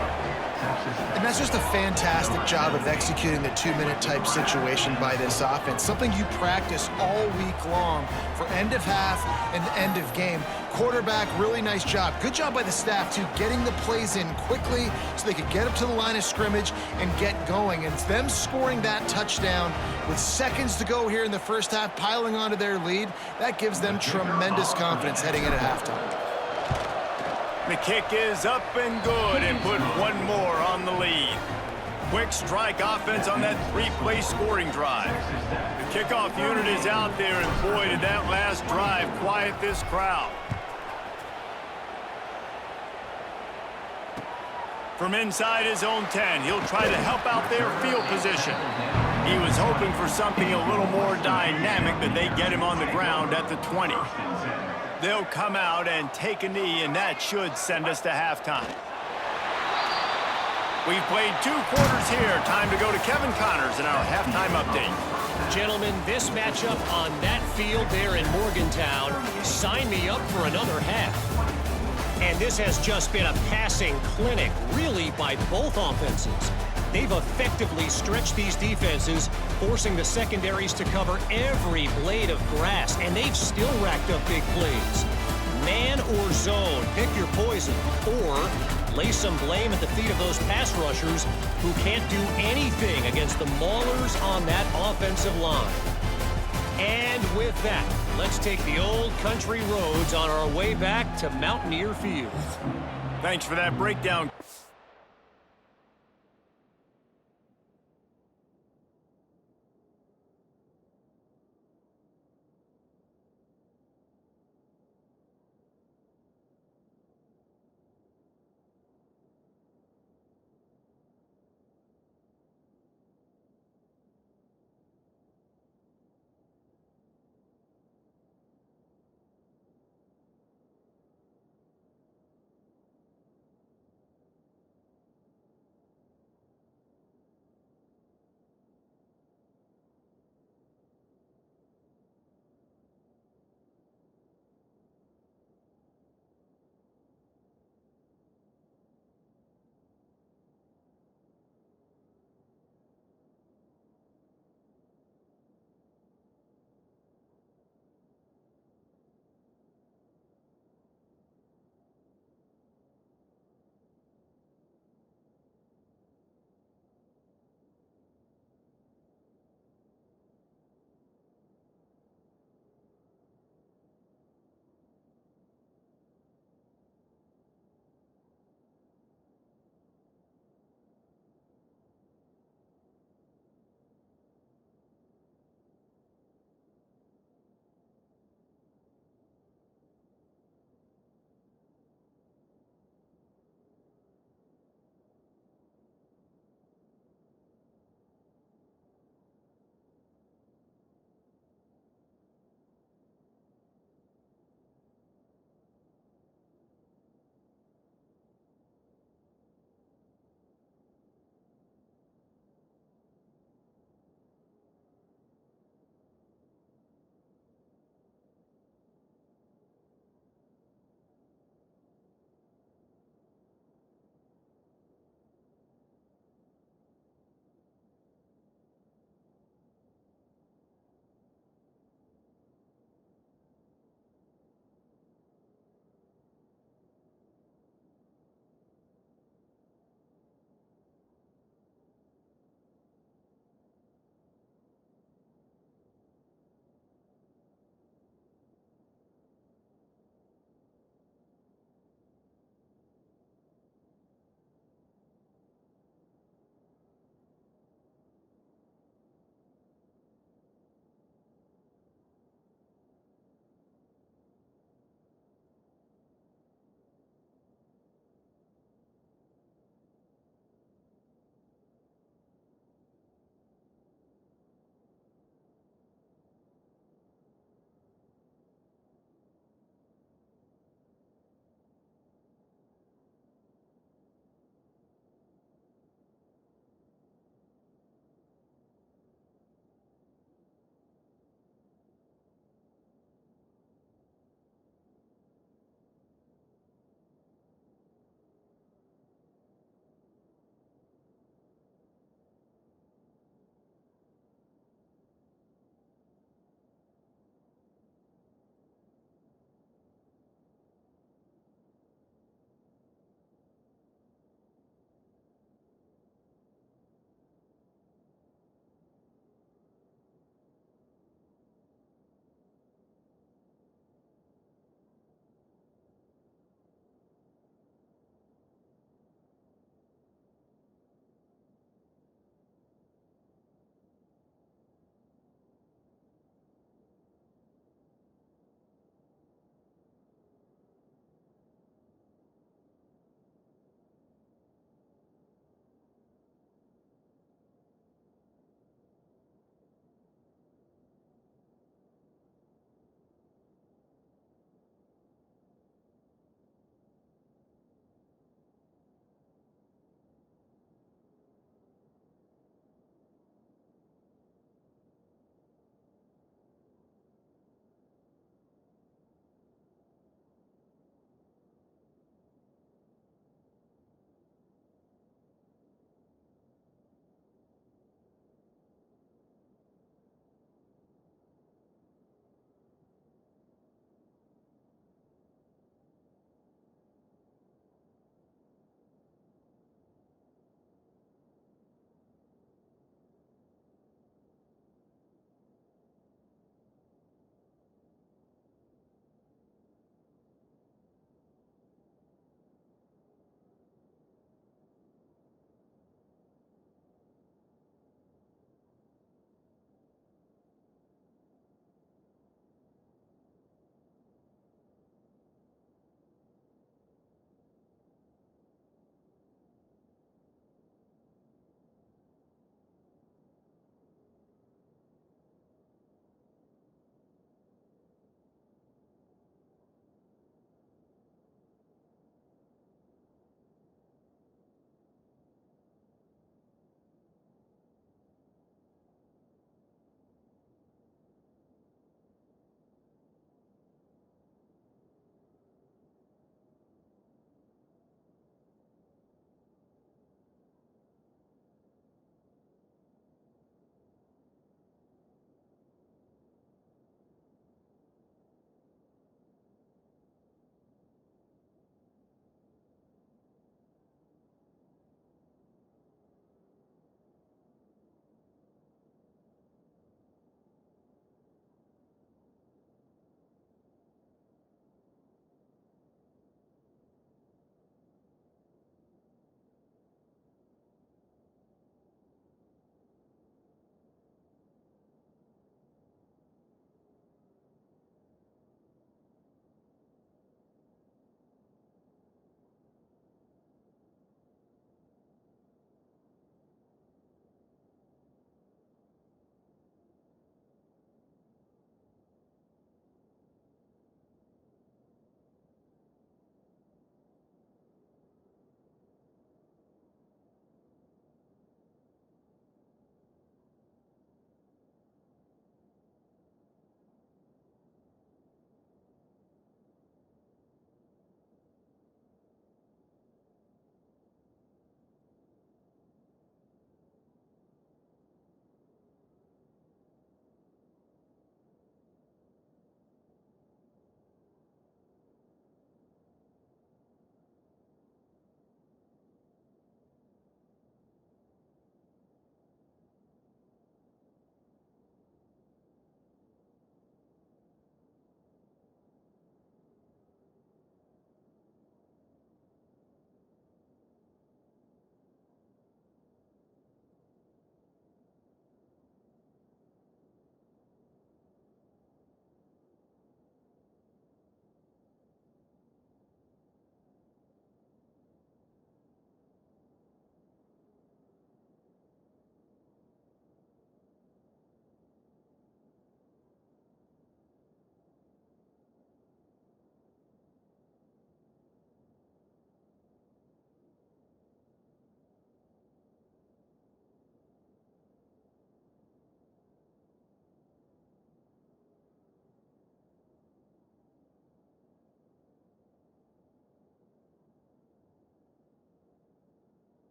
And that's just a fantastic job of executing the 2-minute type situation by this offense. Something you practice all week long for end of half and end of game. Quarterback, really nice job. Good job by the staff, too, getting the plays in quickly so they could get up to the line of scrimmage and get going. And it's them scoring that touchdown with seconds to go here in the first half, piling onto their lead. That gives them tremendous confidence heading into halftime. The kick is up and good and put one more on the lead. Quick strike offense on that 3-play scoring drive. The kickoff unit is out there, and boy, did that last drive quiet this crowd. From inside his own 10, he'll try to help out their field position. He was hoping for something a little more dynamic, but they get him on the ground at the 20. They'll come out and take a knee, and that should send us to halftime. We've played 2 quarters here. Time to go to Kevin Connors in our halftime update. Gentlemen, this matchup on that field there in Morgantown, sign me up for another half. And this has just been a passing clinic, really, by both offenses. They've effectively stretched these defenses, forcing the secondaries to cover every blade of grass, and they've still racked up big plays. Man or zone, pick your poison, or lay some blame at the feet of those pass rushers who can't do anything against the maulers on that offensive line. And with that, let's take the old country roads on our way back to Mountaineer Field. Thanks for that breakdown.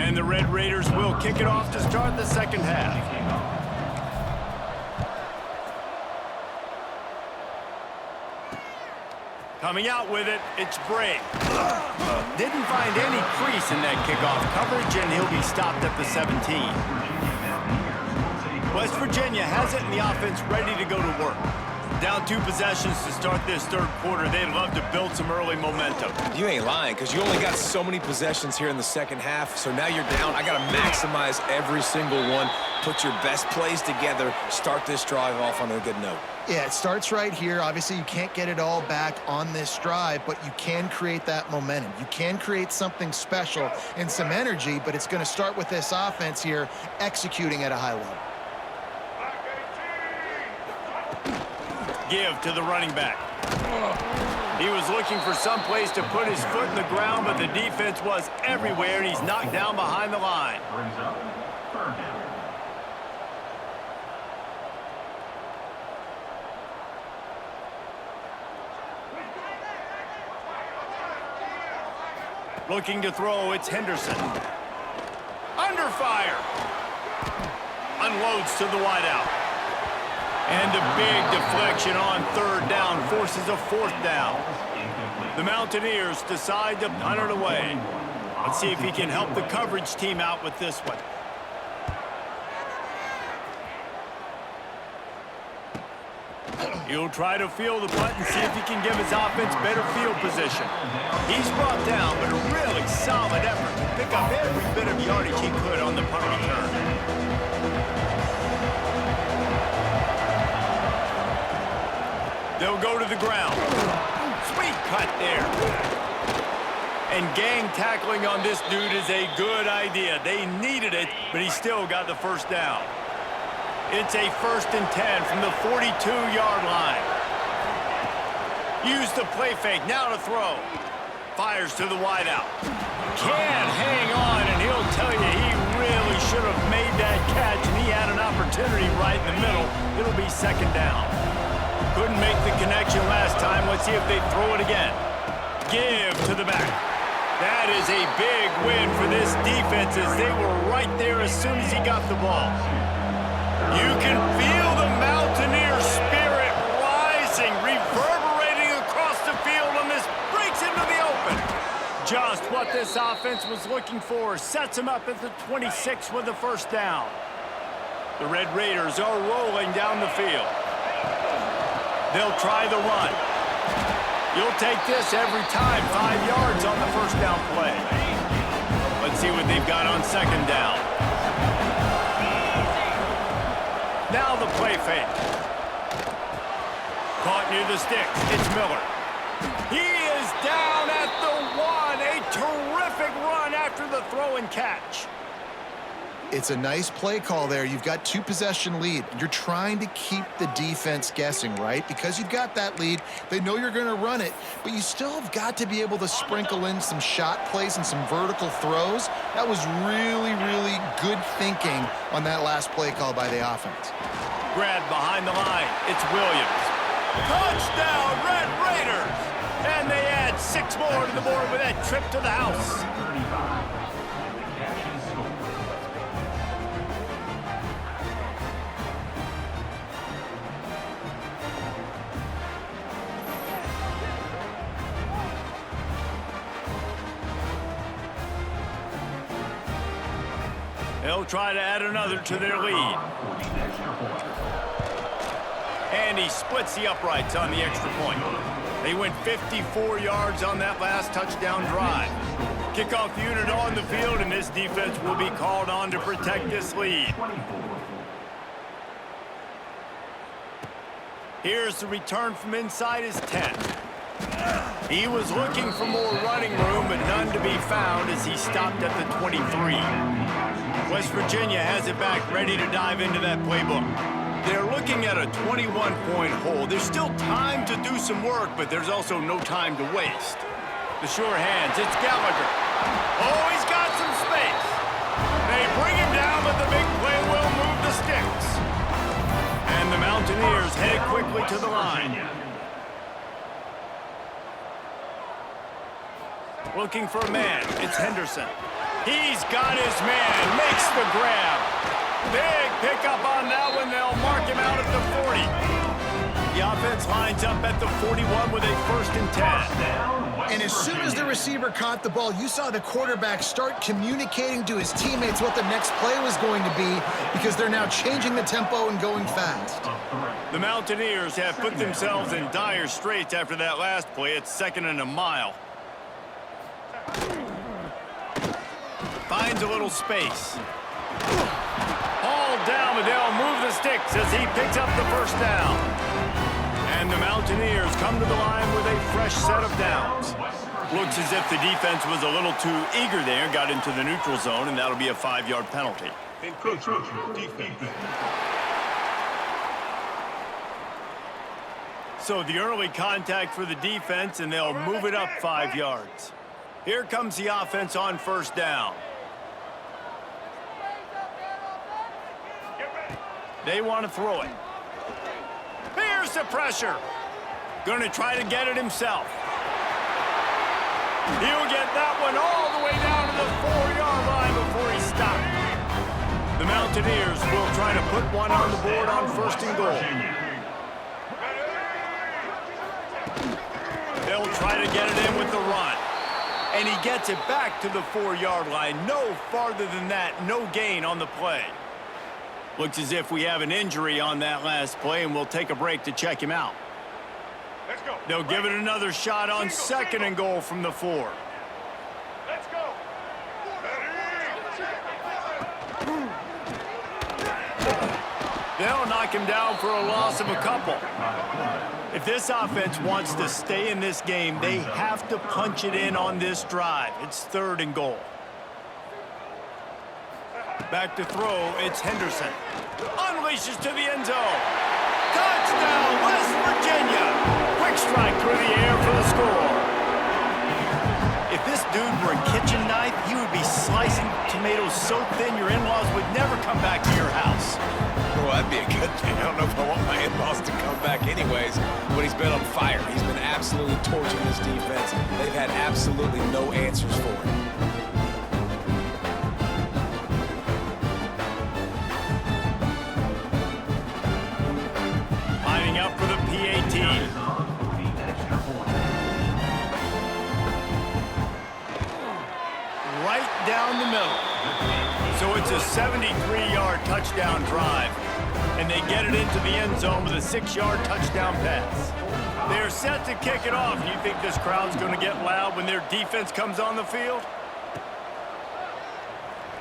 And the Red Raiders will kick it off to start the second half. Coming out with it, it's Bray. Didn't find any crease in that kickoff coverage, and he'll be stopped at the 17. West Virginia has it, and the offense ready to go to work. Down 2 possessions to start this third quarter. They'd love to build some early momentum. You ain't lying, because you only got so many possessions here in the second half, so now you're down. I got to maximize every single one, put your best plays together, start this drive off on a good note. Yeah, it starts right here. Obviously, you can't get it all back on this drive, but you can create that momentum. You can create something special and some energy, but it's going to start with this offense here executing at a high level. Give to the running back. He was looking for some place to put his foot in the ground, but the defense was everywhere, and he's knocked down behind the line. Brings up third down. Looking to throw, it's Henderson. Under fire. Unloads to the wideout. And a big deflection on third down forces a fourth down. The Mountaineers decide to punt it away. Let's see if he can help the coverage team out with this one. He'll try to field the punt and see if he can give his offense better field position. He's brought down, but a really solid effort to pick up every bit of yardage he could on the punt return. They'll go to the ground. Sweet cut there. And gang tackling on this dude is a good idea. They needed it, but he still got the first down. It's a 1st and 10 from the 42-yard line. Use the play fake, now to throw. Fires to the wideout. Can't hang on, and he'll tell you he really should have made that catch, and he had an opportunity right in the middle. It'll be second down. Couldn't make the connection last time. Let's see if they throw it again. Give to the back. That is a big win for this defense as they were right there as soon as he got the ball. You can feel the Mountaineer spirit rising, reverberating across the field, and this breaks into the open. Just what this offense was looking for. Sets them up at the 26 with the first down. The Red Raiders are rolling down the field. They'll try the run. You'll take this every time. 5 yards on the first down play. Let's see what they've got on second down. Now the play fake. Caught near the sticks. It's Miller. He is down at the 1. A terrific run after the throw and catch. It's a nice play call there. You've got 2-possession lead. You're trying to keep the defense guessing, right? Because you've got that lead. They know you're going to run it, but you still have got to be able to sprinkle in some shot plays and some vertical throws. That was really, really good thinking on that last play call by the offense. Grabbed behind the line. It's Williams. Touchdown, Red Raiders! And they add 6 more to the board with that trip to the house. 35. The catch and score. They'll try to add another to their lead. And he splits the uprights on the extra point. They went 54 yards on that last touchdown drive. Kickoff unit on the field, and this defense will be called on to protect this lead. Here's the return from inside his 10. He was looking for more running room, but none to be found as he stopped at the 23. West Virginia has it back, ready to dive into that playbook. They're looking at a 21-point hole. There's still time to do some work, but there's also no time to waste. The sure hands, it's Gallagher. Oh, he's got some space. They bring him down, but the big play will move the sticks. And the Mountaineers head quickly to the line. Looking for a man, it's Henderson. He's got his man, makes the grab. Big pickup on that one. They'll mark him out at the 40. The offense lines up at the 41 with a 1st and 10. And as soon as the receiver caught the ball, you saw the quarterback start communicating to his teammates what the next play was going to be, because they're now changing the tempo and going fast. The Mountaineers have put themselves in dire straits after that last play. It's 2nd and a mile. Finds a little space. All down, but they'll move the sticks as he picks up the 1st down. And the Mountaineers come to the line with a fresh set of downs. Looks as if the defense was a little too eager there, got into the neutral zone, and that'll be a 5-yard penalty. So the early contact for the defense, and they'll move it up 5 yards. Here comes the offense on 1st down. They want to throw it. Here's the pressure. Going to try to get it himself. He'll get that one all the way down to the 4-yard line before he stopped. The Mountaineers will try to put one on the board on 1st and goal. They'll try to get it in with the run. And he gets it back to the 4-yard line. No farther than that. No gain on the play. Looks as if we have an injury on that last play, and we'll take a break to check him out. Let's go. They'll give it another shot on 2nd and goal from the 4. Let's go. They'll knock him down for a loss of a couple. If this offense wants to stay in this game, they have to punch it in on this drive. It's 3rd and goal. Back to throw, it's Henderson. Unleashes to the end zone. Touchdown, West Virginia. Quick strike through the air for the score. If this dude were a kitchen knife, he would be slicing tomatoes so thin your in-laws would never come back to your house. Well, that'd be a good thing. I don't know if I want my in-laws to come back anyways, but he's been on fire. He's been absolutely torching this defense. They've had absolutely no answers for him. Lining up for the PAT. Right down the middle. So it's a 73-yard touchdown drive. And they get it into the end zone with a 6-yard touchdown pass. They're set to kick it off. You think this crowd's going to get loud when their defense comes on the field?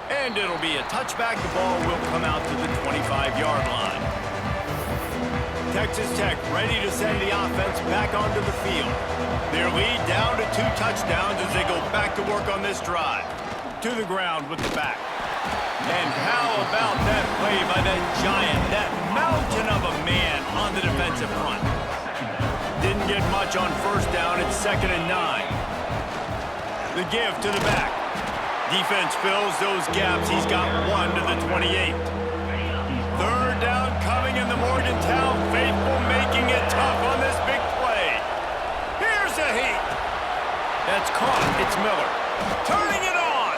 And it'll be a touchback. The ball will come out to the 25-yard line. Texas Tech ready to send the offense back onto the field. Their lead down to 2 touchdowns as they go back to work on this drive. To the ground with the back. And how about that play by that giant, that mountain of a man on the defensive front? Didn't get much on 1st down. It's 2nd and 9. The give to the back. Defense fills those gaps. He's got 1 to the 28. 3rd down coming in the Morgantown faithful, making it tough on this big play. Here's a heat. That's caught. It's Miller. Turning it on.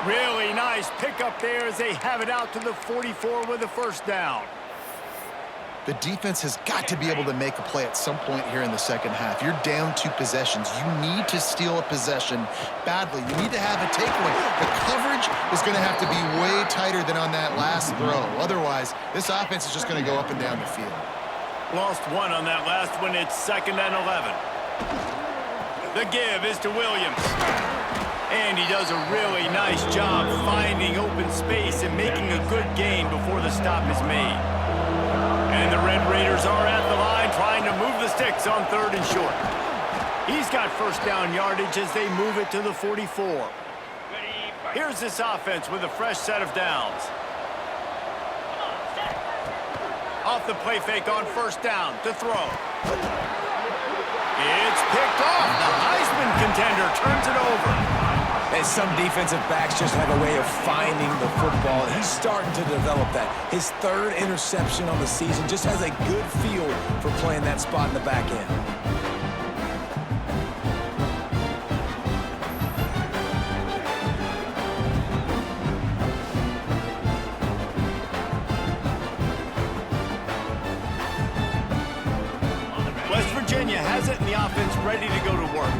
Really nice pickup there as they have it out to the 44 with a 1st down. The defense has got to be able to make a play at some point here in the second half. You're down 2 possessions. You need to steal a possession badly. You need to have a takeaway. The coverage is going to have to be way tighter than on that last throw. Otherwise, this offense is just going to go up and down the field. Lost 1 on that last one. It's 2nd and 11. The give is to Williams. And he does a really nice job finding open space and making a good gain before the stop is made. And the Red Raiders are at the line trying to move the sticks on 3rd and short. He's got 1st down yardage as they move it to the 44. Here's this offense with a fresh set of downs. Off the play fake on 1st down to throw. It's picked off. The Heisman contender turns it over. And some defensive backs just have a way of finding the football. He's starting to develop that. His 3rd interception on the season just has a good feel for playing that spot in the back end. the offense ready to go to work.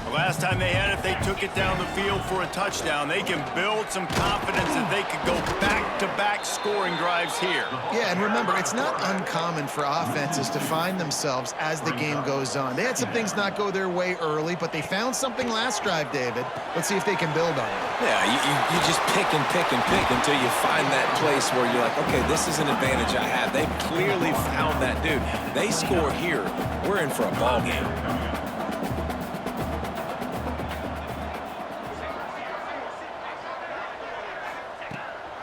The last time they had it, they took it down the field for a touchdown. They can build some confidence that they could go back-to-back scoring drives here. Yeah, and remember, it's not uncommon for offenses to find themselves as the game goes on. They had some things not go their way early, but they found something last drive, David. Let's see if they can build on it. Yeah, you just pick and pick and pick until you find that place where you're like, okay, this is an advantage I have. They clearly found that dude. They score here, we're in for a ball game.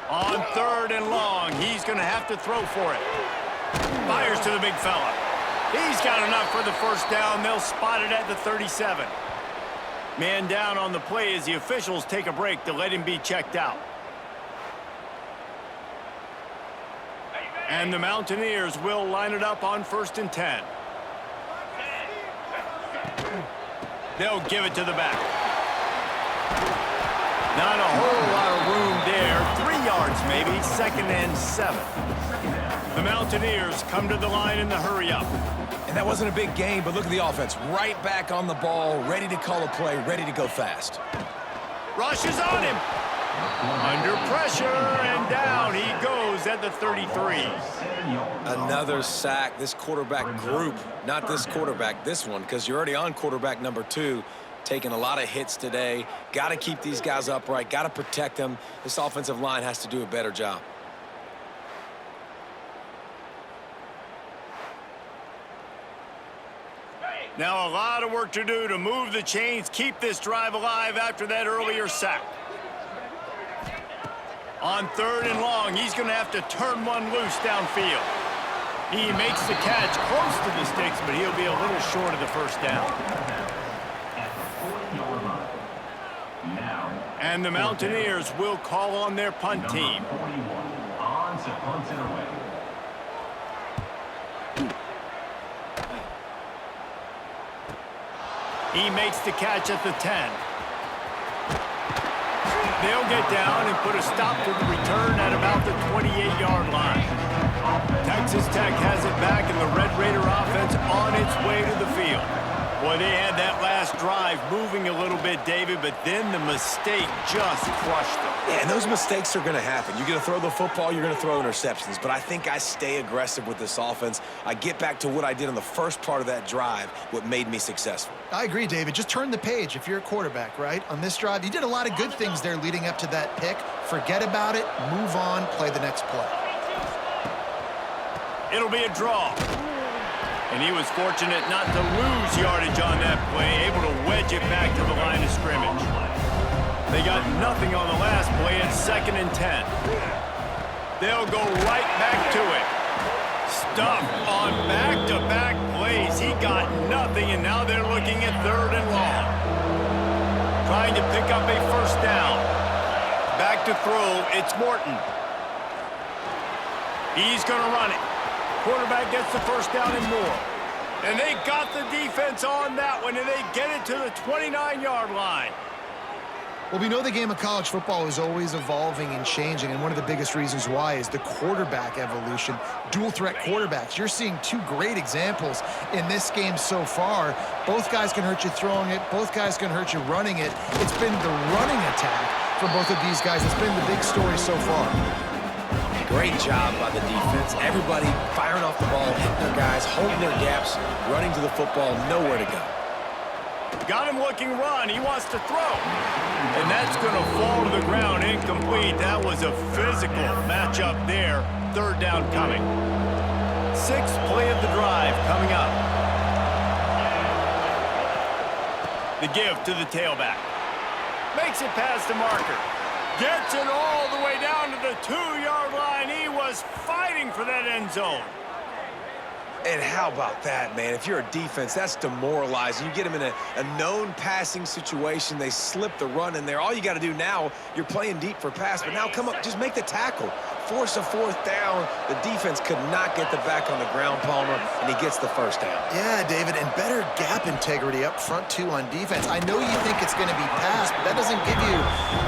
On 3rd and long, he's going to have to throw for it. Fires to the big fella. He's got enough for the first down. They'll spot it at the 37. Man down on the play as the officials take a break to let him be checked out. And the Mountaineers will line it up on 1st and 10. They'll give it to the back. Not a whole lot of room there. 3 yards maybe. 2nd and 7. The Mountaineers come to the line in the hurry-up. And that wasn't a big game, but look at the offense. Right back on the ball, ready to call a play, ready to go fast. Rushes on him. Under pressure, and down he goes at the 33. Another sack. This quarterback group, not this quarterback, this one, because you're already on quarterback number 2, taking a lot of hits today. Got to keep these guys upright, got to protect them. This offensive line has to do a better job. Now a lot of work to do to move the chains, keep this drive alive after that earlier sack. On 3rd and long, he's going to have to turn one loose downfield. He makes the catch close to the sticks, but he'll be a little short of the first down. And the Mountaineers will call on their punt team. On to punt it away. He makes the catch at the 10. They'll get down and put a stop to the return at about the 28-yard line. Texas Tech has it back, and the Red Raider offense on its way to the field. Boy, they had that last drive moving a little bit, David, but then the mistake just crushed them. Yeah, and those mistakes are going to happen. You're going to throw the football, you're going to throw interceptions. But I think I stay aggressive with this offense. I get back to what I did on the first part of that drive, what made me successful. I agree, David. Just turn the page if you're a quarterback, right? On this drive, you did a lot of good things there leading up to that pick. Forget about it, move on, play the next play. It'll be a draw. And he was fortunate not to lose yardage on that play, able to wedge it back to the line of scrimmage. They got nothing on the last play at 2nd and 10. They'll go right back to it. Stuff on back-to-back plays. He got nothing, and now they're looking at 3rd and long. Trying to pick up a first down. Back to throw, it's Morton. He's going to run it. Quarterback gets the first down and more. And they got the defense on that one, and they get it to the 29-yard line. Well, we know the game of college football is always evolving and changing, and one of the biggest reasons why is the quarterback evolution. Dual-threat quarterbacks. You're seeing 2 great examples in this game so far. Both guys can hurt you throwing it. Both guys can hurt you running it. It's been the running attack for both of these guys. It's been the big story so far. Great job by the defense. Everybody firing off the ball, hitting their guys, holding their gaps, running to the football, nowhere to go. Got him looking run. He wants to throw. And that's going to fall to the ground incomplete. That was a physical matchup there. 3rd down coming. 6th play of the drive coming up. The give to the tailback. Makes it past the marker. Gets it all the way down to the 2-yard line. He was fighting for that end zone. And how about that, man? If you're a defense, that's demoralizing. You get them in a known passing situation. They slip the run in there. All you got to do now, you're playing deep for pass, but now come up, just make the tackle. Force a 4th down. The defense could not get the back on the ground, Palmer, and he gets the first down. Yeah, David, and better gap integrity up front, too, on defense. I know you think it's going to be passed, but that doesn't give you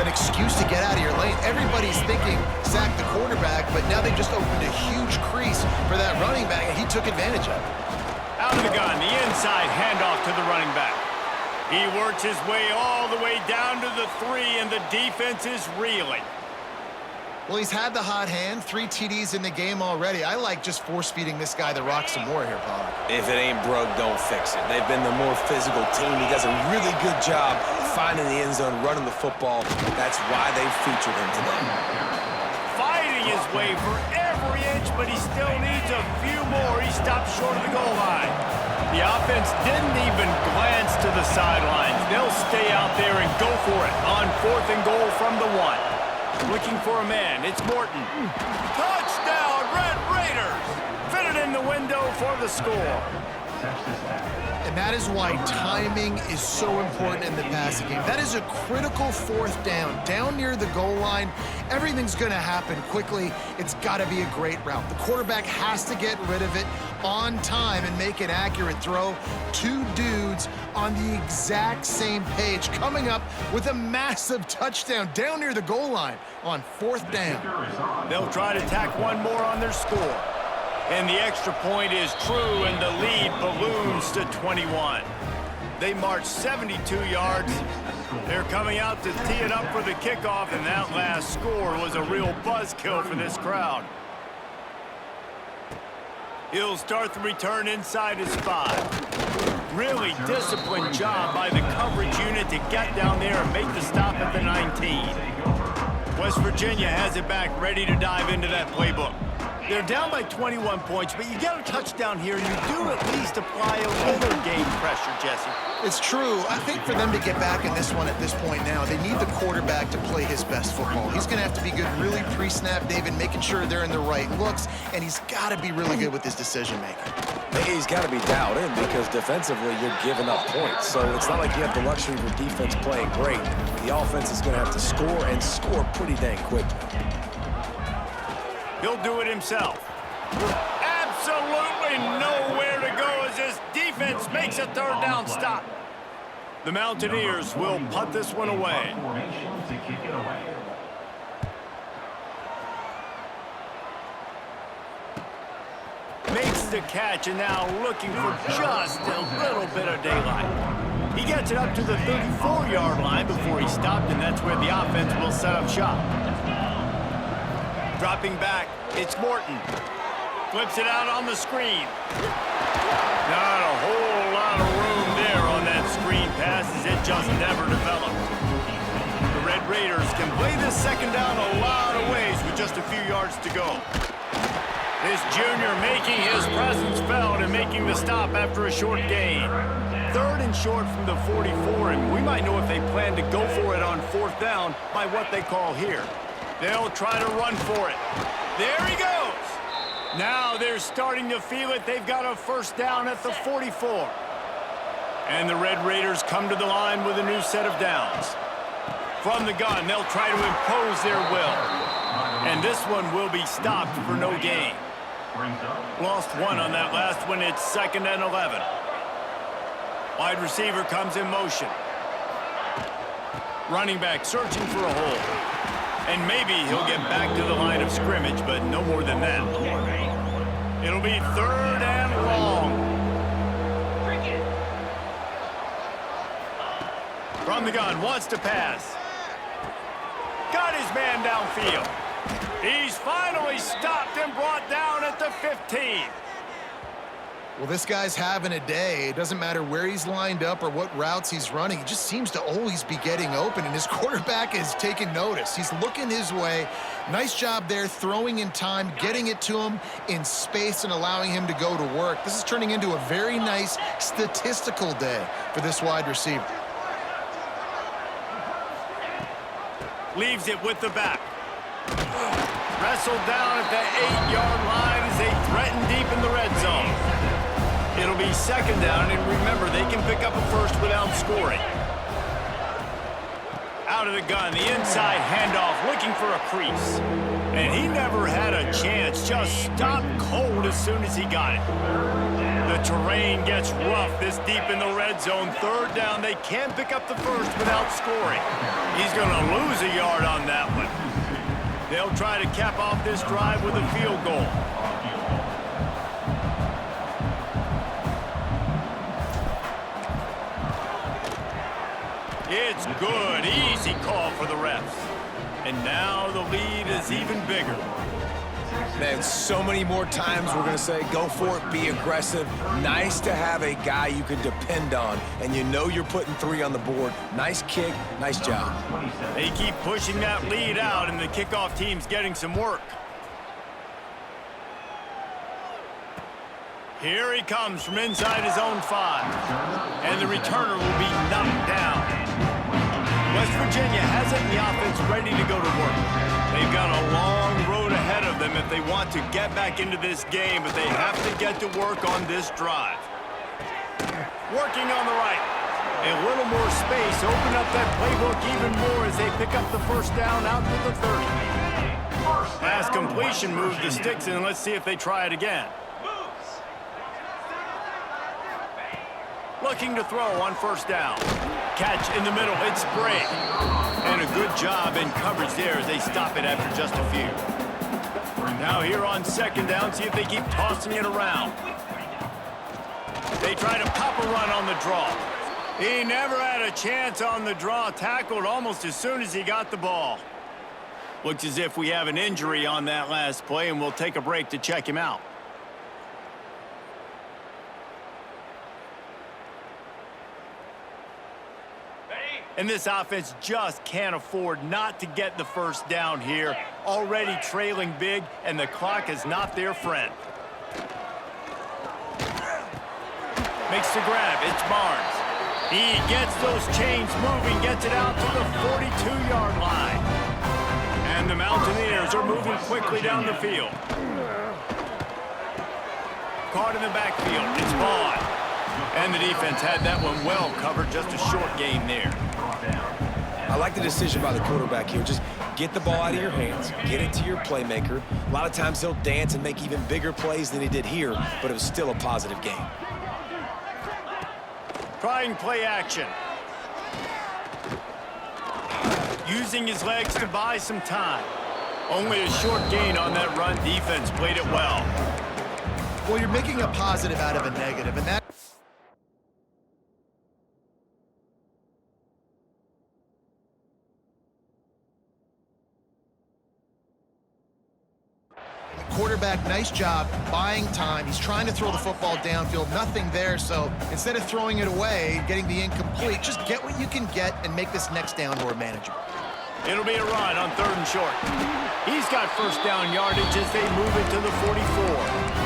an excuse to get out of your lane. Everybody's thinking sack the quarterback, but now they just opened a huge crease for that running back, and he took advantage of it. Out of the gun, the inside handoff to the running back. He works his way all the way down to the 3, and the defense is reeling. Well, he's had the hot hand, 3 TDs in the game already. I like just force-feeding this guy the rock some more here, Pollard. If it ain't broke, don't fix it. They've been the more physical team. He does a really good job finding the end zone, running the football. That's why they featured him today. Fighting his way for every inch, but he still needs a few more. He stopped short of the goal line. The offense didn't even glance to the sidelines. They'll stay out there and go for it on 4th and goal from the 1. Looking for a man. It's Morton. Touchdown, Red Raiders! Fitted in the window for the score. And that is why timing is so important in the passing game. That is a critical 4th down. Down near the goal line, everything's going to happen quickly. It's got to be a great route. The quarterback has to get rid of it on time and make an accurate throw. 2 dudes on the exact same page, coming up with a massive touchdown down near the goal line on 4th down. They'll try to tack one more on their score. And the extra point is true, and the lead balloons to 21. They march 72 yards. They're coming out to tee it up for the kickoff, and that last score was a real buzzkill for this crowd. He'll start the return inside his 5. Really disciplined job by the coverage unit to get down there and make the stop at the 19. West Virginia has it back, ready to dive into that playbook. They're down by 21 points, but you get a touchdown here, and you do at least apply a little game pressure, Jesse. It's true. I think for them to get back in this one at this point now, they need the quarterback to play his best football. He's going to have to be good really pre-snap, David, making sure they're in the right looks, and he's got to be really good with his decision-making. He's got to be dialed in because defensively you're giving up points. So it's not like you have the luxury of your defense playing great. The offense is going to have to score and score pretty dang quickly. He'll do it himself. Absolutely nowhere to go as this defense makes a 3rd down stop. The Mountaineers will punt this one away. Formation to kick it away. Makes the catch, and now looking for just a little bit of daylight. He gets it up to the 34-yard line before he stopped, and that's where the offense will set up shop. Dropping back, it's Morton. Flips it out on the screen. Not a whole lot of room there on that screen pass as it just never developed. The Red Raiders can play this 2nd down a lot of ways with just a few yards to go. This junior making his presence felt and making the stop after a short gain. 3rd and short from the 44, and we might know if they plan to go for it on 4th down by what they call here. They'll try to run for it. There he goes. Now they're starting to feel it. They've got a 1st down at the 44. And the Red Raiders come to the line with a new set of downs. From the gun, they'll try to impose their will. And this one will be stopped for no gain. Lost 1 on that last one. It's 2nd and 11. Wide receiver comes in motion. Running back searching for a hole. And maybe he'll get back to the line of scrimmage, but no more than that. It'll be 3rd and long. From the gun, wants to pass. Got his man downfield. He's finally stopped and brought down at the 15. Well, this guy's having a day. It doesn't matter where he's lined up or what routes he's running. He just seems to always be getting open, and his quarterback is taking notice. He's looking his way. Nice job there, throwing in time, getting it to him in space and allowing him to go to work. This is turning into a very nice statistical day for this wide receiver. Leaves it with the back. Wrestled down at the 8-yard line as they threaten deep in the red zone. It'll be 2nd down, and remember, they can pick up a 1st without scoring. Out of the gun, the inside handoff, looking for a crease. And he never had a chance, just stopped cold as soon as he got it. The terrain gets rough this deep in the red zone. 3rd down, they can't pick up the 1st without scoring. He's going to lose a yard on that one. They'll try to cap off this drive with a field goal. It's good. Easy call for the refs. And now the lead is even bigger. Man, so many more times we're going to say, go for it, be aggressive. Nice to have a guy you can depend on, and you know you're putting 3 on the board. Nice kick, nice job. They keep pushing that lead out, and the kickoff team's getting some work. Here he comes from inside his own 5. And the returner will be knocked down. West Virginia has it in the offense ready to go to work. They've got a long road ahead of them if they want to get back into this game, but they have to get to work on this drive. Working on the right. A little more space. Open up that playbook even more as they pick up the first down out to the 30. Pass completion moves the sticks in. Let's see if they try it again. Looking to throw on first down. Catch in the middle. It's Brady. And a good job in coverage there as they stop it after just a few. Now here on second down, see if they keep tossing it around. They try to pop a run on the draw. He never had a chance on the draw. Tackled almost as soon as he got the ball. Looks as if we have an injury on that last play, and we'll take a break to check him out. And this offense just can't afford not to get the first down here. Already trailing big, and the clock is not their friend. Makes the grab. It's Barnes. He gets those chains moving, gets it out to the 42-yard line. And the Mountaineers are moving quickly down the field. Caught in the backfield. It's Vaughn. And the defense had that one well covered. Just a short gain there. I like the decision by the quarterback here. Just get the ball out of your hands, get it to your playmaker. A lot of times he'll dance and make even bigger plays than he did here, but it was still a positive game. Trying play action. Using his legs to buy some time. Only a short gain on that run. Defense played it well. Well, you're making a positive out of a negative, and that... Quarterback, nice job buying time. He's trying to throw the football downfield. Nothing there, so instead of throwing it away, getting the incomplete, just get what you can get and make this next down more manageable. It'll be a run on 3rd and short. He's got first down yardage as they move it to the 44.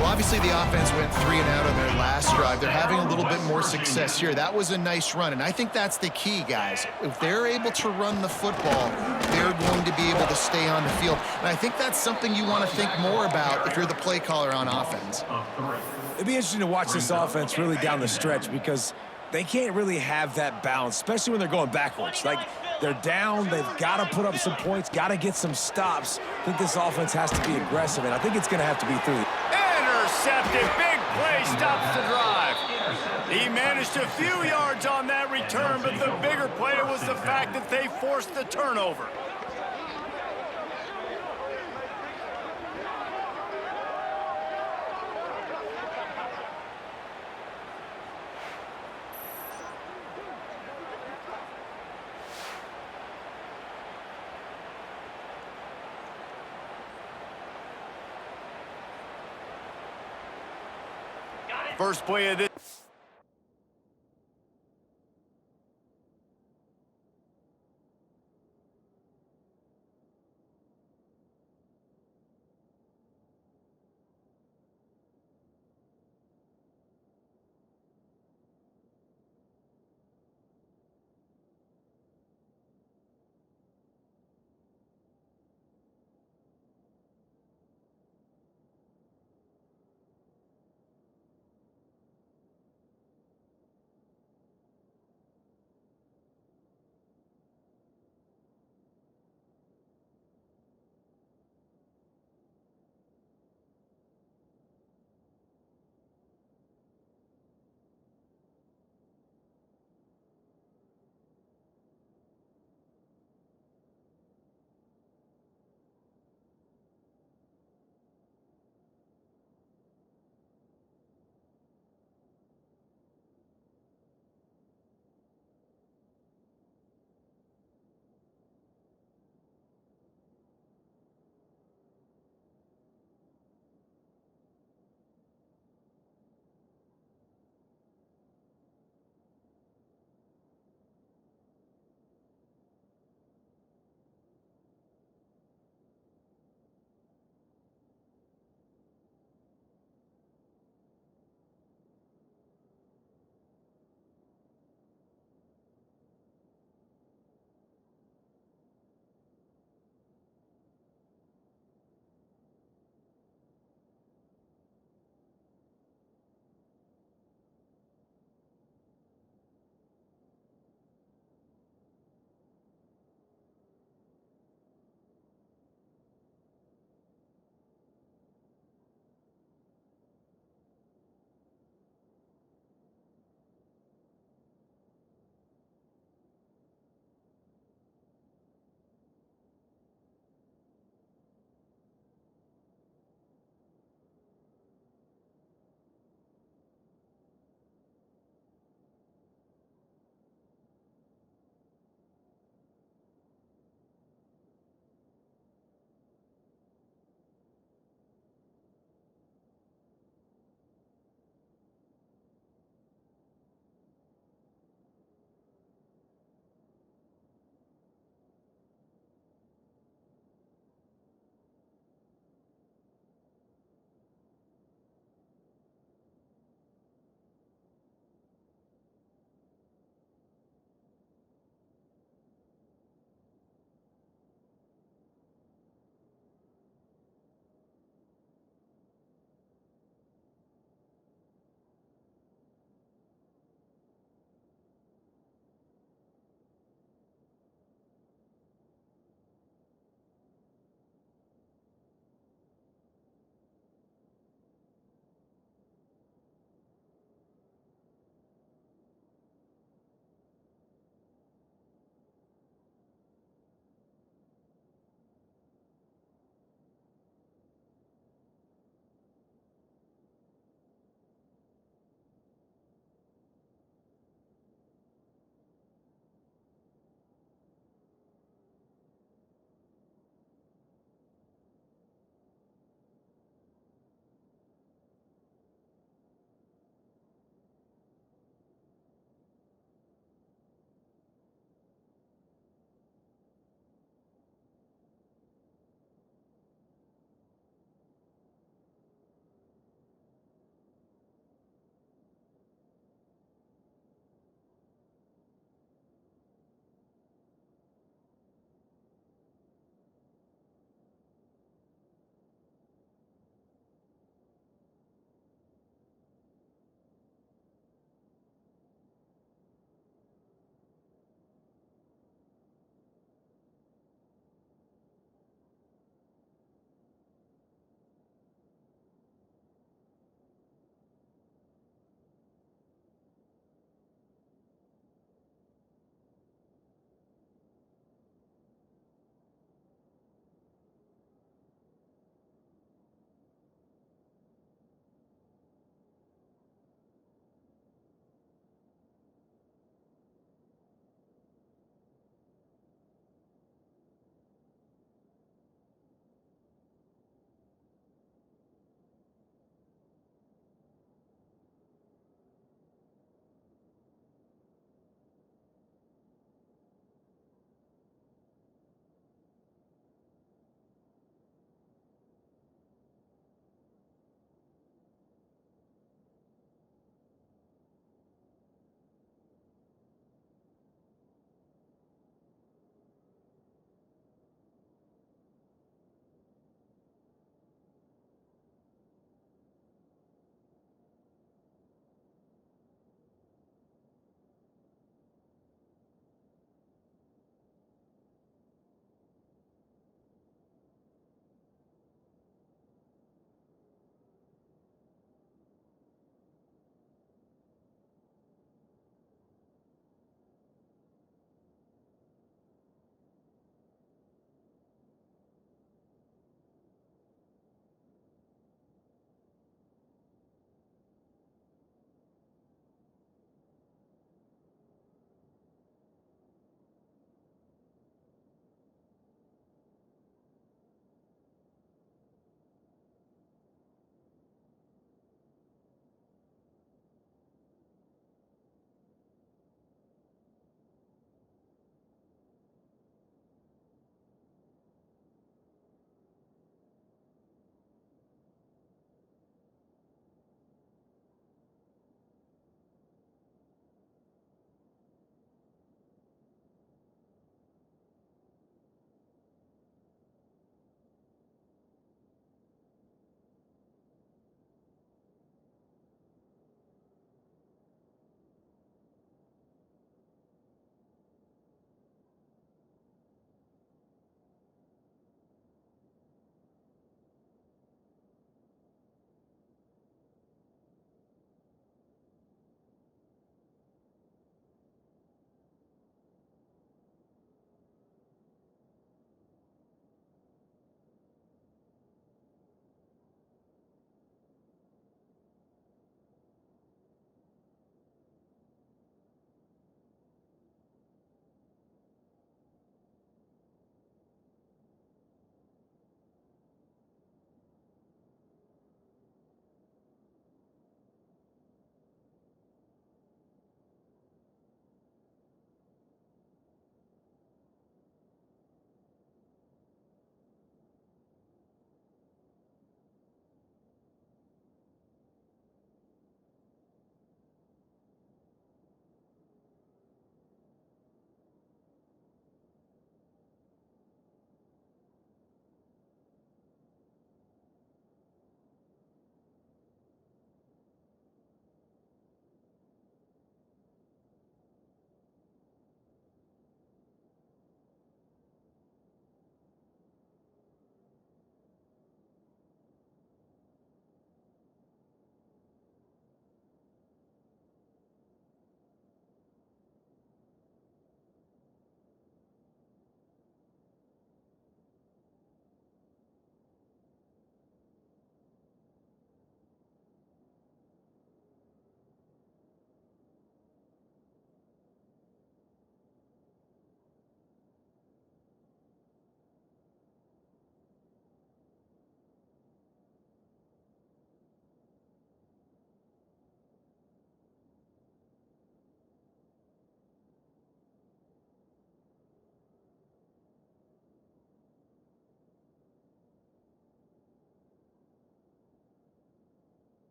Well, obviously the offense went 3 and out on their last drive. They're having a little bit more success here. That was a nice run, and I think that's the key, guys. If they're able to run the football, they're going to be able to stay on the field. And I think that's something you want to think more about if you're the play caller on offense. It'd be interesting to watch this offense really down the stretch because they can't really have that balance, especially when they're going backwards. Like, they're down, they've got to put up some points, got to get some stops. I think this offense has to be aggressive, and I think it's going to have to be through. Intercepted. Big play stops the drive. He managed a few yards on that return, but the bigger play was the fact that they forced the turnover. First play of this.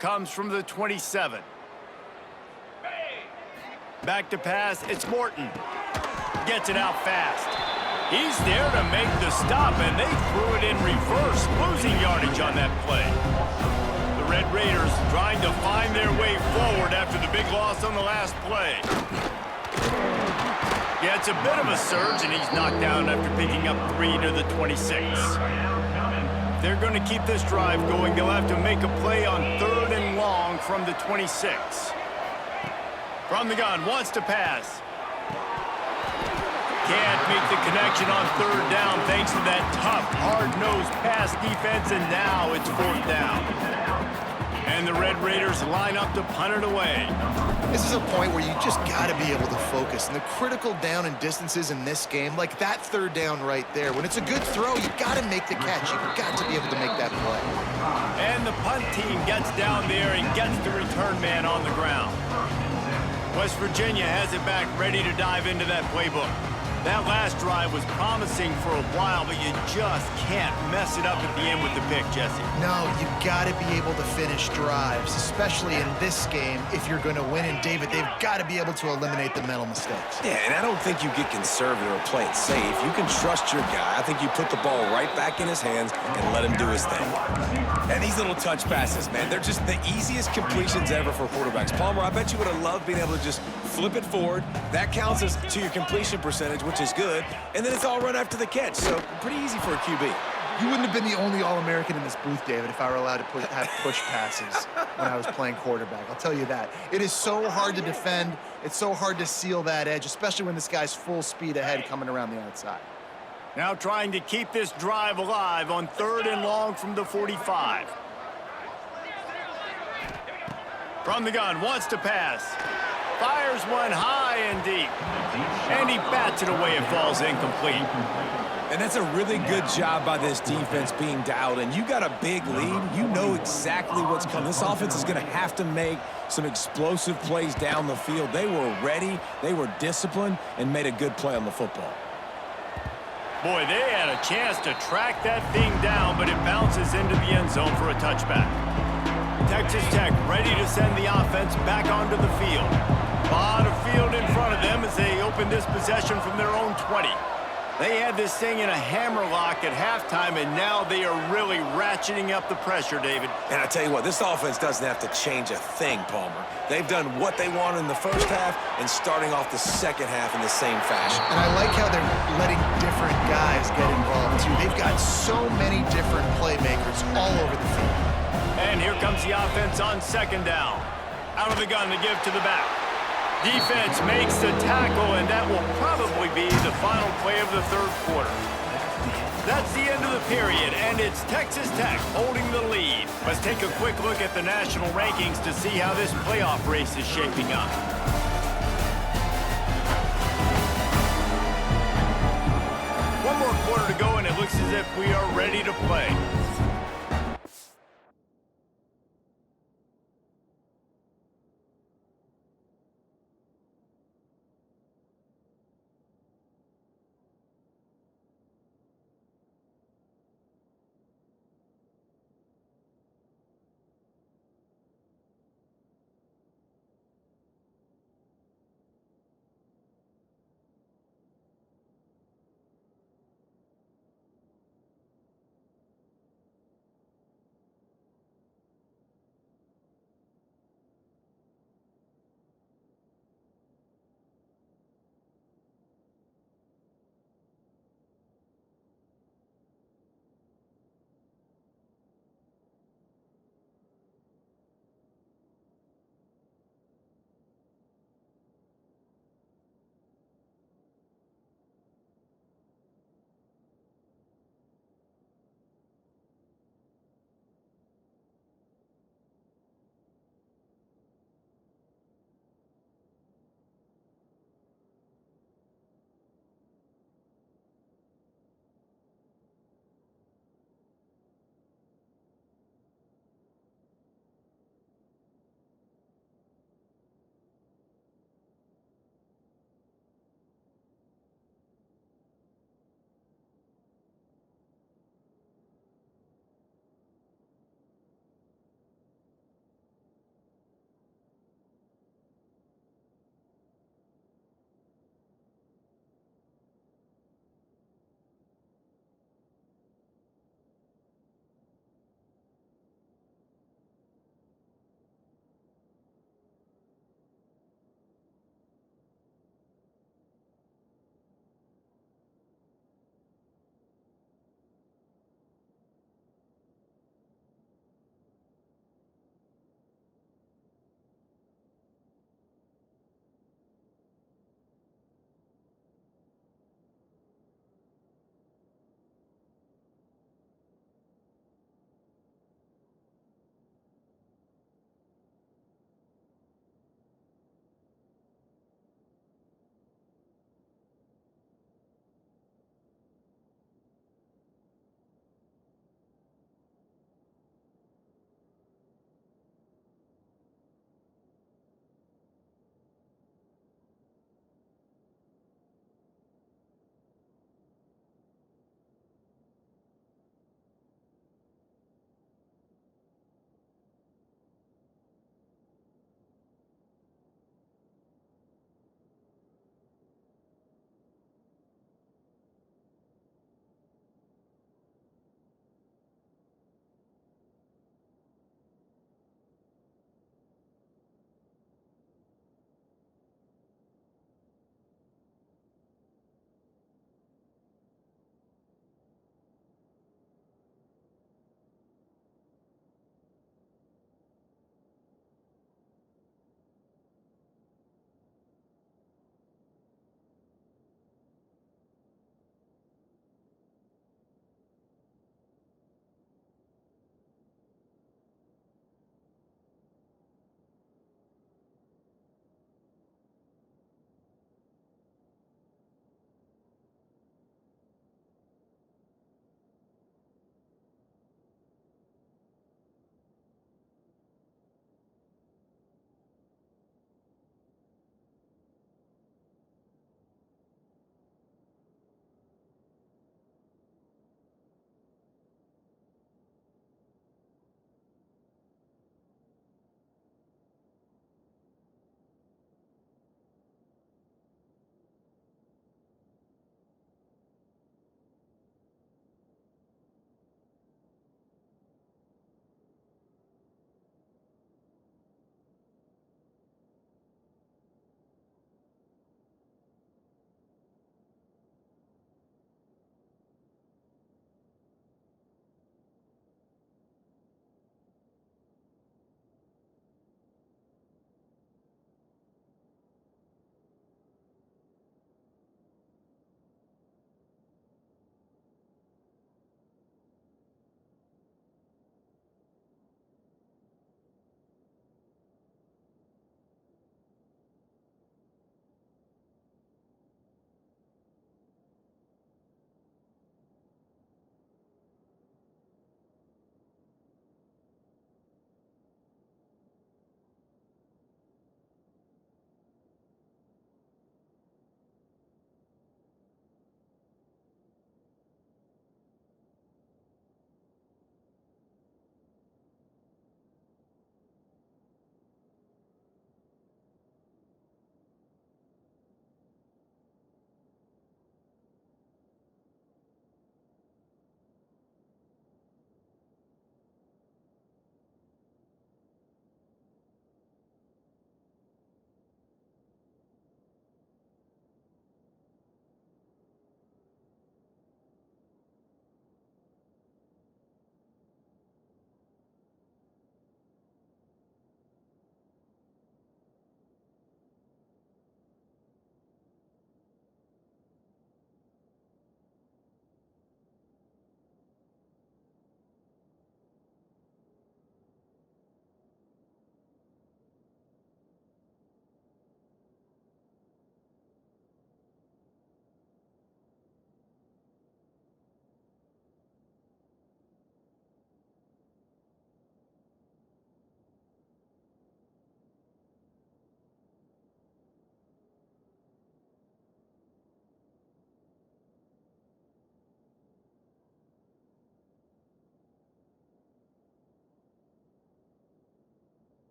comes from the 27. Back to pass, it's Morton. Gets it out fast. He's there to make the stop, and they threw it in reverse, losing yardage on that play. The Red Raiders trying to find their way forward after the big loss on the last play. Yeah, it's a bit of a surge, and he's knocked down after picking up 3 to the 26. They're going to keep this drive going. They'll have to make a play on 3rd and long from the 26. From the gun, wants to pass. Can't make the connection on 3rd down thanks to that tough, hard-nosed pass defense, and now it's 4th down. And the Red Raiders line up to punt it away. This is a point where you just got to be able to focus. And the critical down and distances in this game, like that 3rd down right there, when it's a good throw, you got to make the catch. You've got to be able to make that play. And the punt team gets down there and gets the return man on the ground. West Virginia has it back, ready to dive into that playbook. That last drive was promising for a while, but you just can't mess it up at the end with the pick, Jesse. No, you've got to be able to finish drives, especially in this game if you're going to win. And, David, they've got to be able to eliminate the mental mistakes. Yeah, and I don't think you get conservative or play it safe. You can trust your guy. I think you put the ball right back in his hands and let him do his thing. And these little touch passes, man, they're just the easiest completions ever for quarterbacks. Palmer, I bet you would have loved being able to just flip it forward. That counts as to your completion percentage, which is good. And then it's all run after the catch, so pretty easy for a QB. You wouldn't have been the only All-American in this booth, David, if I were allowed to have push passes when I was playing quarterback. I'll tell you that. It is so hard to defend. It's so hard to seal that edge, especially when this guy's full speed ahead coming around the outside. Now trying to keep this drive alive on 3rd and long from the 45. From the gun, wants to pass. Fires one high and deep. And he bats it away. It falls incomplete. And that's a really good job by this defense being dialed in. You got a big lead. You know exactly what's coming. This offense is going to have to make some explosive plays down the field. They were ready, they were disciplined, and made a good play on the football. Boy, they had a chance to track that thing down, but it bounces into the end zone for a touchback. Texas Tech ready to send the offense back onto the field. A lot of field in front of them as they open this possession from their own 20. They had this thing in a hammerlock at halftime, and now they are really ratcheting up the pressure, David. And I tell you what, this offense doesn't have to change a thing, Palmer. They've done what they wanted in the first half and starting off the second half in the same fashion. And I like how they're letting different guys get involved, too. They've got so many different playmakers all over the field. And here comes the offense on 2nd down. Out of the gun to give to the back. Defense makes the tackle, and that will probably be the final play of the 3rd quarter. That's the end of the period, and it's Texas Tech holding the lead. Let's take a quick look at the national rankings to see how this playoff race is shaping up. One more quarter to go, and it looks as if we are ready to play.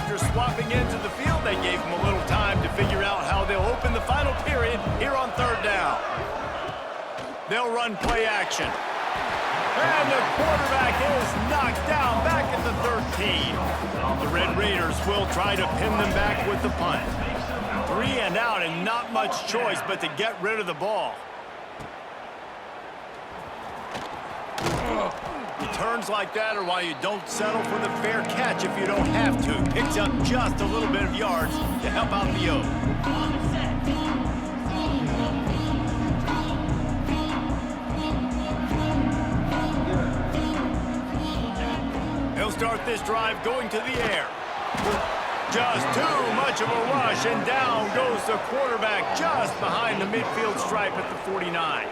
after swapping ends of the field, they gave him a little time to figure out how they'll open the final period here on third down. They'll run play action. And the quarterback is knocked down back at the 13. The Red Raiders will try to pin them back with the punt. 3 and out and not much choice but to get rid of the ball. Returns like that are why you don't settle for the fair catch if you don't have to. Picks up just a little bit of yards to help out the O. He'll start this drive going to the air. Just too much of a rush, and down goes the quarterback just behind the midfield stripe at the 49.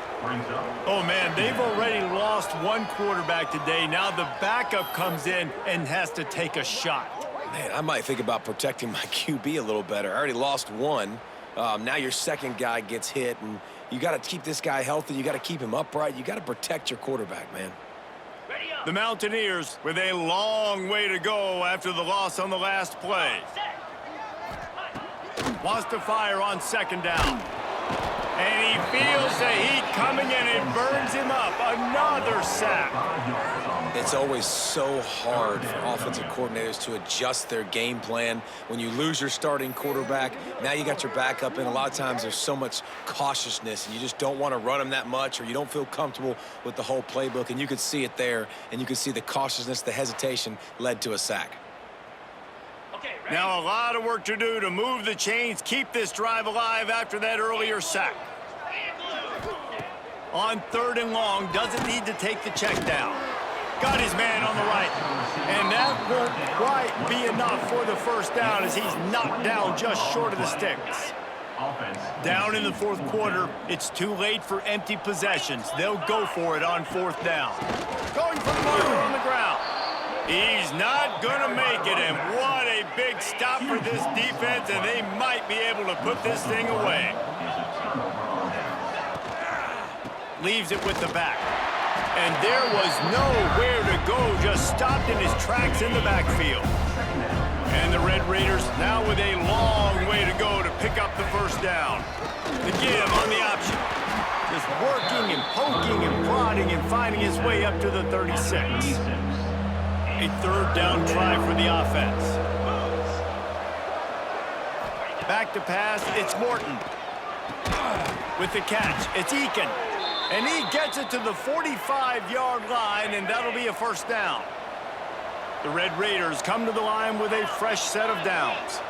Oh, man, they've already lost one quarterback today. Now the backup comes in and has to take a shot. Man, I might think about protecting my QB a little better. I already lost one. Now your second guy gets hit, and you got to keep this guy healthy. You got to keep him upright. You got to protect your quarterback, man. The Mountaineers with a long way to go after the loss on the last play. Wants to fire on second down. And he feels the heat coming and it burns him up. Another sack. It's always so hard for offensive coordinators to adjust their game plan. When you lose your starting quarterback, now you got your backup in. A lot of times there's so much cautiousness, and you just don't want to run them that much, or you don't feel comfortable with the whole playbook. And you could see it there, and you could see the cautiousness, the hesitation led to a sack. Now a lot of work to do to move the chains, keep this drive alive after that earlier sack. On third and long, doesn't need to take the check down. Got his man on the right. And that won't quite be enough for the first down as he's knocked down just short of the sticks. Down in the fourth quarter, it's too late for empty possessions. They'll go for it on fourth down. Going for the marker on the ground. He's not going to make it, and what a big stop for this defense, and they might be able to put this thing away. Leaves it with the back. And there was nowhere to go, just stopped in his tracks in the backfield. And the Red Raiders now with a long way to go to pick up the first down. The give on the option. Just working and poking and prodding and finding his way up to the 36. A third down try for the offense. Back to pass, it's Morton. With the catch, it's Eakin. And he gets it to the 45-yard line, and that'll be a first down. The Red Raiders come to the line with a fresh set of downs.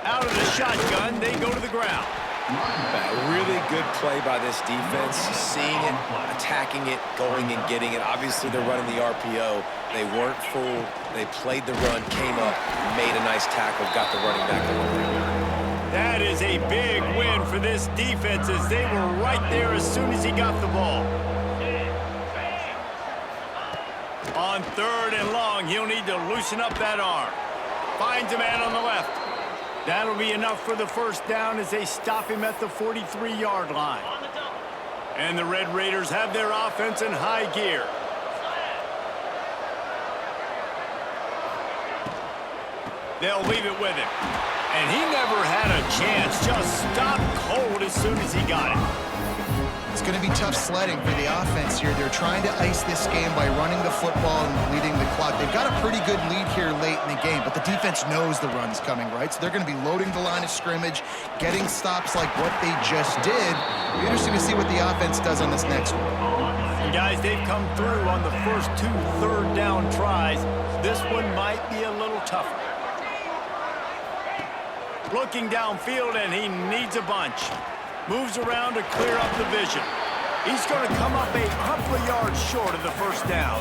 Out of the shotgun, they go to the ground. A really good play by this defense, seeing it, attacking it, going and getting it. Obviously, they're running the RPO. They weren't fooled. They played the run, came up, made a nice tackle, got the running back the ball. That is a big win for this defense as they were right there as soon as he got the ball. On third and long, he'll need to loosen up that arm. Finds a man on the left. That'll be enough for the first down as they stop him at the 43-yard line. And the Red Raiders have their offense in high gear. They'll leave it with him. And he never had a chance. Just stopped cold as soon as he got it. It's going to be tough sledding for the offense here. They're trying to ice this game by running the football and leading the clock. They've got a pretty good lead here late in the game, but the defense knows the run's coming, right? So they're going to be loading the line of scrimmage, getting stops like what they just did. It'll be interesting to see what the offense does on this next one. And guys, they've come through on the first 2 third down tries. This one might be a little tougher. Looking downfield, and he needs a bunch. Moves around to clear up the vision. He's going to come up a couple of yards short of the first down.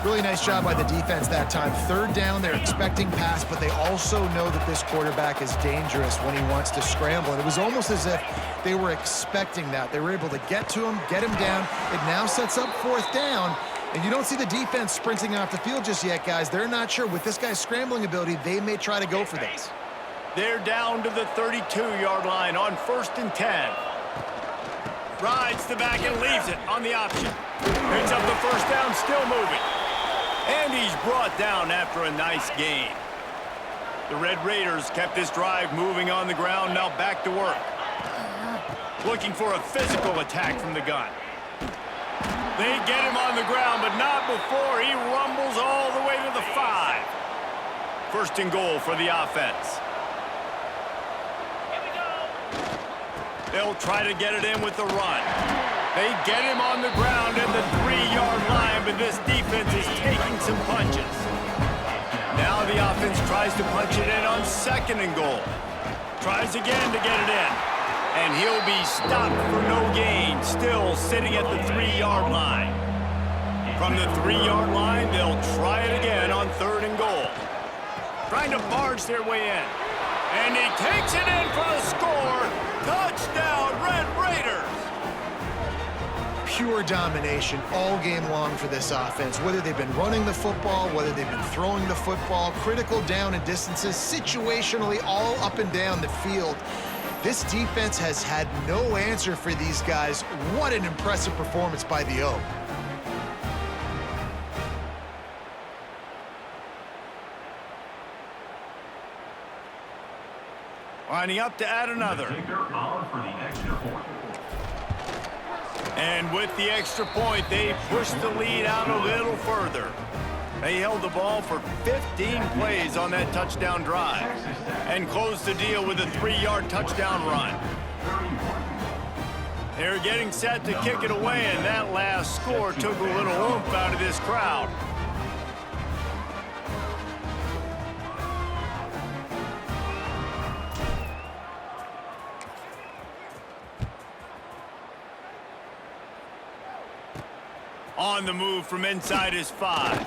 Really nice job by the defense that time. Third down, they're expecting pass, but they also know that this quarterback is dangerous when he wants to scramble. And it was almost as if they were expecting that. They were able to get to him, get him down. It now sets up fourth down. And you don't see the defense sprinting off the field just yet, guys. They're not sure. With this guy's scrambling ability, they may try to go for this. They're down to the 32-yard line on 1st and 10. Rides the back and leaves it on the option. Picks up the first down, still moving. And he's brought down after a nice gain. The Red Raiders kept this drive moving on the ground, now back to work. Looking for a physical attack from the gun. They get him on the ground, but not before he rumbles all the way to the 5. First and goal for the offense. They'll try to get it in with the run. They get him on the ground at the 3-yard line, but this defense is taking some punches. Now the offense tries to punch it in on second and goal. Tries again to get it in. And he'll be stopped for no gain, still sitting at the 3-yard line. From the 3-yard line, they'll try it again on third and goal. Trying to barge their way in. And he takes it in for the score. Touchdown, Red Raiders! Pure domination all game long for this offense. Whether they've been running the football, whether they've been throwing the football, critical down and distances, situationally all up and down the field. This defense has had no answer for these guys. What an impressive performance by the O. Lining up to add another. And with the extra point, they pushed the lead out a little further. They held the ball for 15 plays on that touchdown drive and closed the deal with a 3-yard touchdown run. They're getting set to kick it away, and that last score took a little oomph out of this crowd. On the move from inside his 5.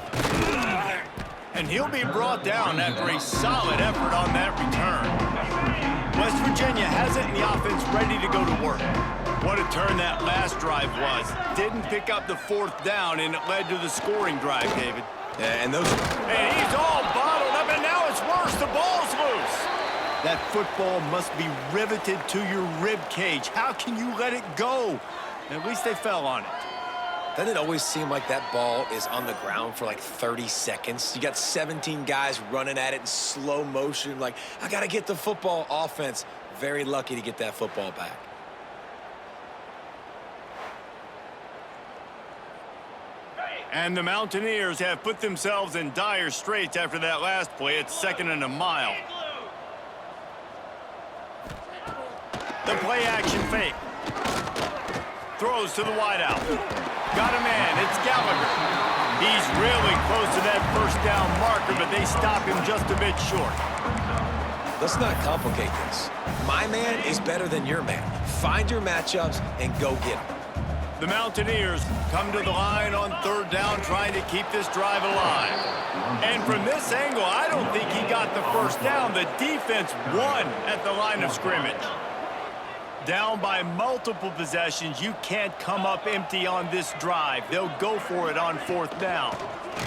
And he'll be brought down after a solid effort on that return. West Virginia has it and the offense ready to go to work. What a turn that last drive was. Didn't pick up the 4th down, and it led to the scoring drive, David. Yeah, and he's all bottled up, and now it's worse. The ball's loose. That football must be riveted to your rib cage. How can you let it go? At least they fell on it. Doesn't it always seem like that ball is on the ground for like 30 seconds? You got 17 guys running at it in slow motion. Like, I got to get the football. Offense, very lucky to get that football back. And the Mountaineers have put themselves in dire straits after that last play. It's 2nd and a mile. The play action fake. Throws to the wideout. Got a man. It's Gallagher. He's really close to that first down marker, but they stop him just a bit short. Let's not complicate this. My man is better than your man. Find your matchups and go get them. The Mountaineers come to the line on 3rd down, trying to keep this drive alive. And from this angle, I don't think he got the first down. The defense won at the line of scrimmage. Down by multiple possessions, you can't come up empty on this drive. They'll go for it on 4th down.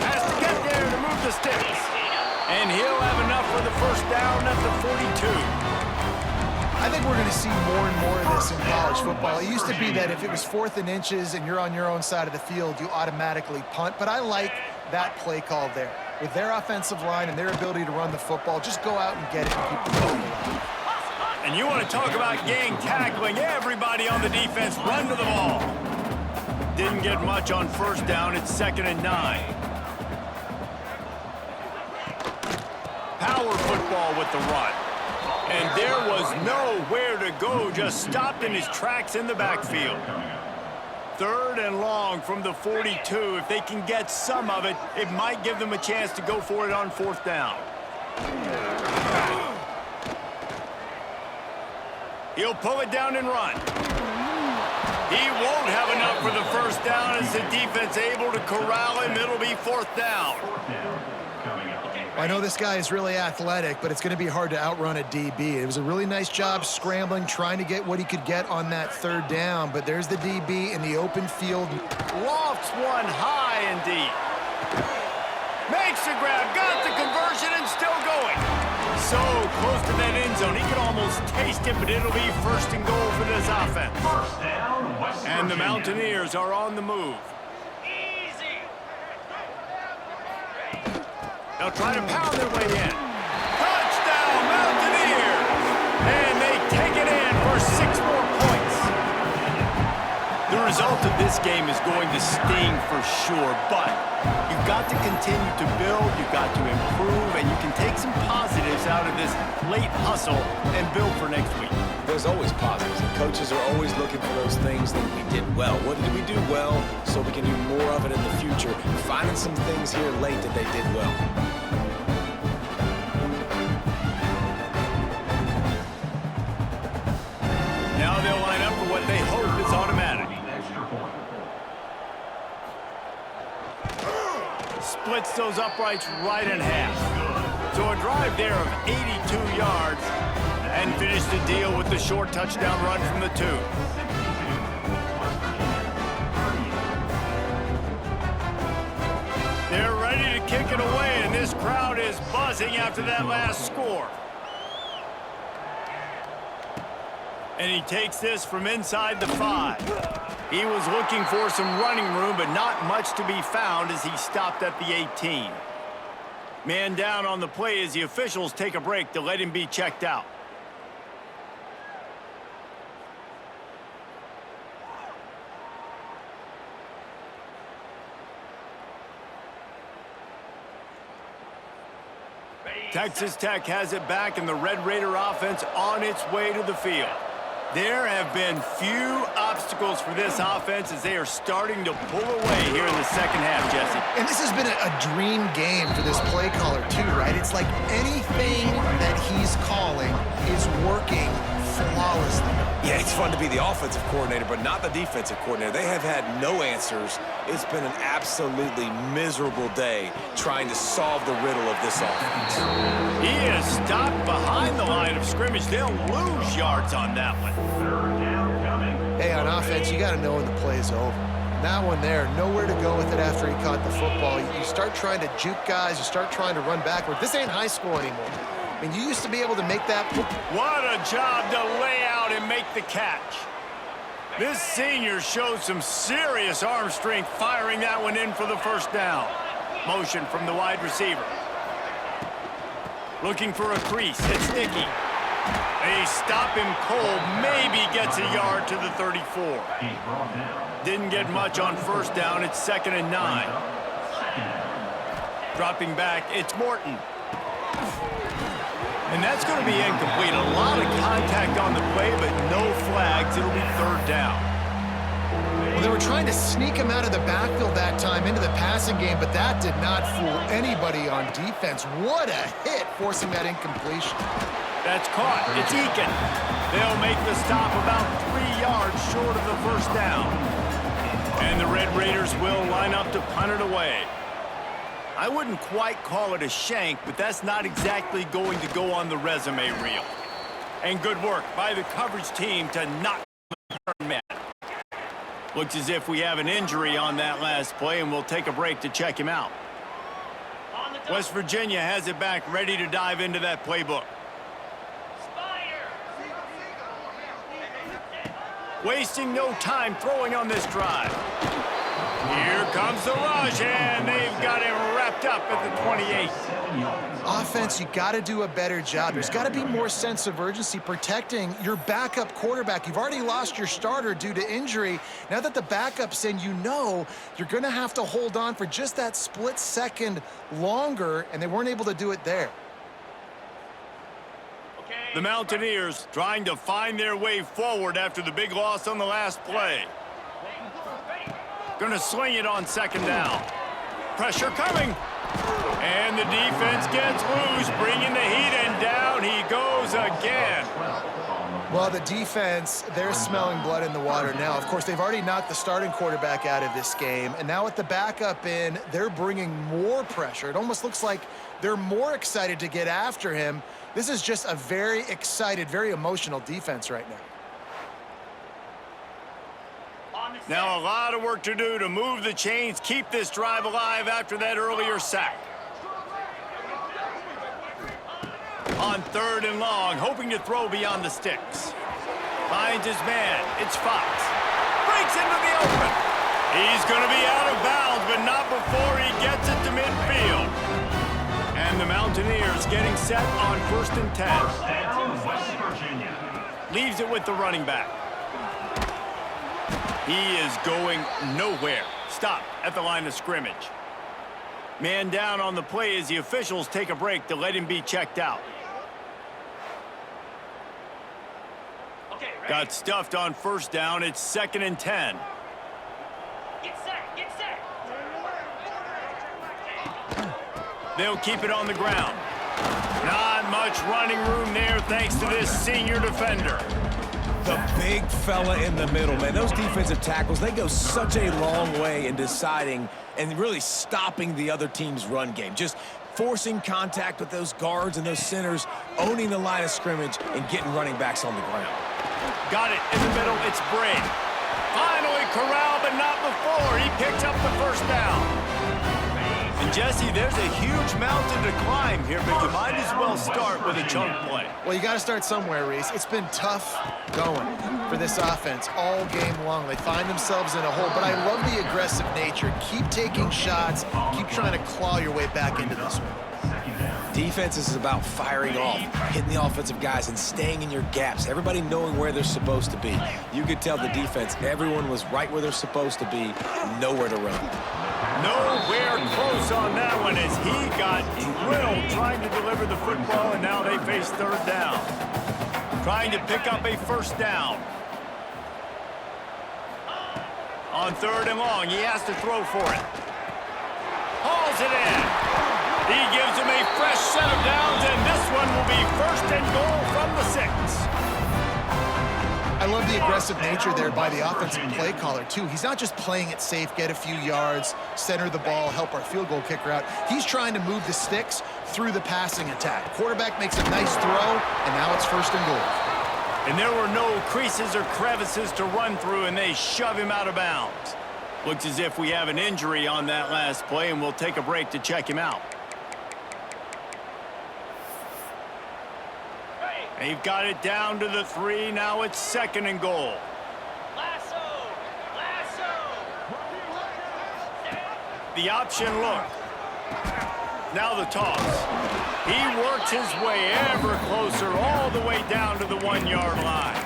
Has to get there to move the sticks. And he'll have enough for the first down at the 42. I think we're going to see more and more of this in college football. It used to be that if it was 4th and inches and you're on your own side of the field, you automatically punt. But I like that play call there. With their offensive line and their ability to run the football, just go out and get it and keep the ball alive. And you want to talk about gang tackling. Everybody on the defense run to the ball. Didn't get much on 1st down. It's 2nd and 9. Power football with the run. And there was nowhere to go. Just stopped in his tracks in the backfield. 3rd and long from the 42. If they can get some of it, it might give them a chance to go for it on 4th down. He'll pull it down and run. He won't have enough for the first down as the defense able to corral him. It'll be 4th down. I know this guy is really athletic, but it's going to be hard to outrun a DB. It was a really nice job scrambling, trying to get what he could get on that 3rd down, but there's the DB in the open field. Lofts one high and deep. Makes the grab, got the conversion, and still going. so close to that end zone. He can almost taste it, but it'll be first and goal for this offense. First down, West And the Virginia. Mountaineers are on the move. They'll try to pound their way in. Touchdown, Mountaineers! And they take it in for 6 more points. The result of this game is going to sting for sure, but you've got to continue to build, you've got to improve, and you can take some positives out of this late hustle and build for next week. There's always positives, and coaches are always looking for those things that we did well. What did we do well so we can do more of it in the future? Finding some things here late that they did well. Now they'll line up for what they hope is automatic. Extra point. Splits those uprights right in half. So a drive there of 82 yards and finish the deal with the short touchdown run from the 2. They're ready to kick it away, and this crowd is buzzing after that last score. And he takes this from inside the 5. He was looking for some running room, but not much to be found as he stopped at the 18. Man down on the play as the officials take a break to let him be checked out. Texas Tech has it back, and the Red Raider offense on its way to the field. There have been few obstacles for this offense as they are starting to pull away here in the second half, Jesse. And this has been a dream game for this play caller, too, right? It's like anything that he's calling is working flawlessly. Yeah, it's fun to be the offensive coordinator, but not the defensive coordinator. They have had no answers. It's been an absolutely miserable day trying to solve the riddle of this offense. He is stopped behind the line of scrimmage. They'll lose yards on that one. Third down coming. Hey, on offense, you got to know when the play's over. That one there, nowhere to go with it after he caught the football. You start trying to juke guys. You start trying to run backward. This ain't high school anymore. I mean, you used to be able to make that. What a job to lay out and make the catch. This senior showed some serious arm strength firing that one in for the first down. Motion from the wide receiver. Looking for a crease. It's Nicky. They stop him cold. Maybe gets a yard to the 34. He's brought down. Didn't get much on first down. It's 2nd and 9. Dropping back, it's Morton. And that's going to be incomplete. A lot of contact on the play, but no flags. It'll be 3rd down. Well, they were trying to sneak him out of the backfield that time into the passing game, but that did not fool anybody on defense. What a hit, forcing that incompletion. That's caught. It's Eakin. They'll make the stop about 3 yards short of the first down. And the Red Raiders will line up to punt it away. I wouldn't quite call it a shank, but that's not exactly going to go on the resume reel. And good work by the coverage team to knock the return man. Looks as if we have an injury on that last play, and we'll take a break to check him out. West Virginia has it back, ready to dive into that playbook. Wasting no time throwing on this drive. Here comes the rush, and they've got him wrapped up at the 28. Offense, you got to do a better job. There's got to be more sense of urgency protecting your backup quarterback. You've already lost your starter due to injury. Now that the backup's in, you know you're going to have to hold on for just that split second longer, and they weren't able to do it there. The Mountaineers trying to find their way forward after the big loss on the last play. Going to sling it on 2nd down. Pressure coming. And the defense gets loose, bringing the heat, and down he goes again. Well, the defense, they're smelling blood in the water now. Of course, they've already knocked the starting quarterback out of this game, and now with the backup in, they're bringing more pressure. It almost looks like they're more excited to get after him. This is just a very excited, very emotional defense right now. Now a lot of work to do to move the chains, keep this drive alive after that earlier sack. on 3rd and long, hoping to throw beyond the sticks. Finds his man. It's Fox. Breaks into the open. He's going to be out of bounds, but not before he gets it to midfield. And the Mountaineers getting set on 1st and 10. First down, West Virginia. Leaves it with the running back. He is going nowhere. Stop at the line of scrimmage. Man down on the play as the officials take a break to let him be checked out. Got stuffed on 1st down. It's 2nd and 10. Get set, get set. They'll keep it on the ground. Not much running room there thanks to this senior defender. The big fella in the middle, man. Those defensive tackles, they go such a long way in deciding and really stopping the other team's run game. Just forcing contact with those guards and those centers, owning the line of scrimmage, and getting running backs on the ground. Got it in the middle. It's Bray. Finally corralled, but not before. He picks up the 1st down. And Jesse, there's a huge mountain to climb here, but you might as well start with a chunk play. Well, you got to start somewhere, Reese. It's been tough going for this offense all game long. They find themselves in a hole, but I love the aggressive nature. Keep taking shots. Keep trying to claw your way back into this one. Defense is about firing off, hitting the offensive guys, and staying in your gaps. Everybody knowing where they're supposed to be. You could tell the defense, everyone was right where they're supposed to be, nowhere to run. Nowhere close on that one as he got drilled trying to deliver the football, and now they face 3rd down. Trying to pick up a 1st down. On 3rd and long, he has to throw for it. Hauls it in. He gives him a fresh set of downs, and this one will be 1st and goal from the 6. I love the aggressive nature there by the offensive play caller, too. He's not just playing it safe, get a few yards, center the ball, help our field goal kicker out. He's trying to move the sticks through the passing attack. Quarterback makes a nice throw, and now it's 1st and goal. And there were no creases or crevices to run through, and they shove him out of bounds. Looks as if we have an injury on that last play, and we'll take a break to check him out. They've got it down to the 3. Now it's 2nd and goal. Lasso, lasso. The option look. Now the toss. He works his way ever closer all the way down to the 1-yard line.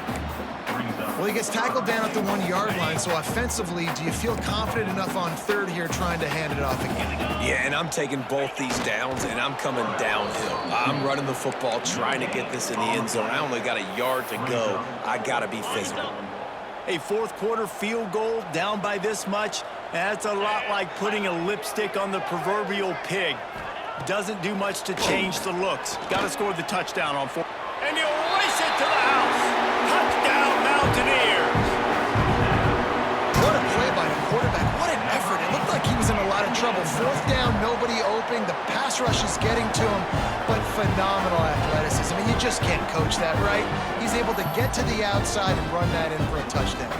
Well, he gets tackled down at the 1-yard line, so offensively, do you feel confident enough on 3rd here trying to hand it off again? Yeah, and I'm taking both these downs, and I'm coming downhill. I'm running the football, trying to get this in the end zone. I only got a yard to go. I got to be physical. A 4th quarter field goal down by this much, that's a lot like putting a lipstick on the proverbial pig. Doesn't do much to change the looks. Got to score the touchdown on 4th. And he'll race it to the house. Touchdown, Mountaineers. What a play by the quarterback. What an effort. It looked like he was in a lot of trouble. 4th down, nobody open. The pass rush is getting to him, but phenomenal athleticism. I mean, you just can't coach that, right? He's able to get to the outside and run that in for a touchdown.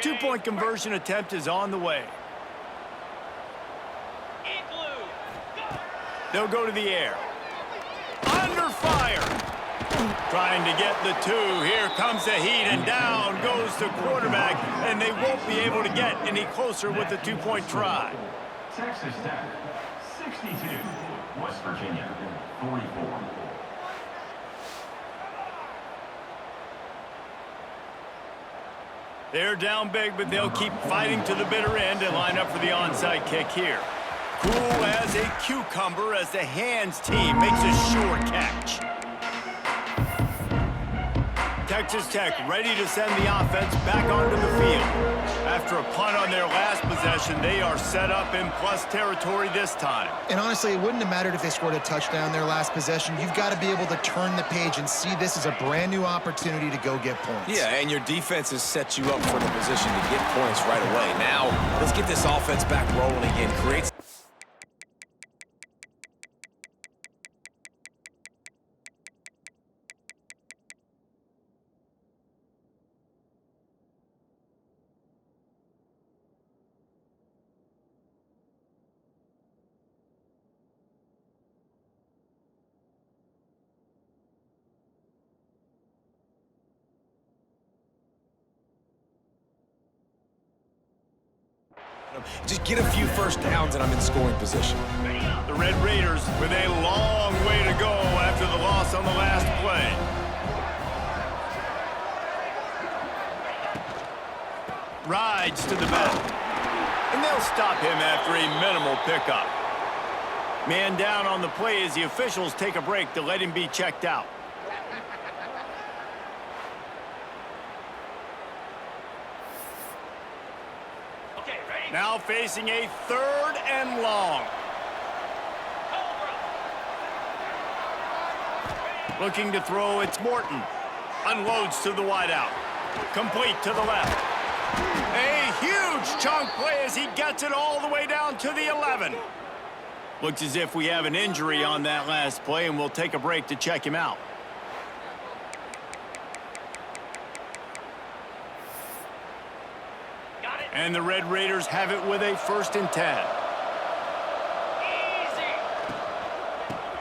Two-point conversion attempt is on the way. Igloo. They'll go to the air. Under fire. Trying to get the 2. Here comes the heat, and down goes the quarterback, and they won't be able to get any closer with the 2-point try. Texas Tech, 62. West Virginia, 44. They're down big, but they'll keep fighting to the bitter end and line up for the onside kick here. Cool as a cucumber as the hands team makes a sure catch. Texas Tech ready to send the offense back onto the field. After a punt on their last possession, they are set up in plus territory this time. And honestly, it wouldn't have mattered if they scored a touchdown their last possession. You've got to be able to turn the page and see this as a brand new opportunity to go get points. Yeah, and your defense has set you up for the position to get points right away. Now, let's get this offense back rolling again. Create. Just get a few first downs and I'm in scoring position. The Red Raiders with a long way to go after the loss on the last play. Rides to the back. And they'll stop him after a minimal pickup. Man down on the play as the officials take a break to let him be checked out. Now facing a 3rd and long. Looking to throw, it's Morton. Unloads to the wideout. Complete to the left. A huge chunk play as he gets it all the way down to the 11. Looks as if we have an injury on that last play, and we'll take a break to check him out. And the Red Raiders have it with a 1st and 10. Easy.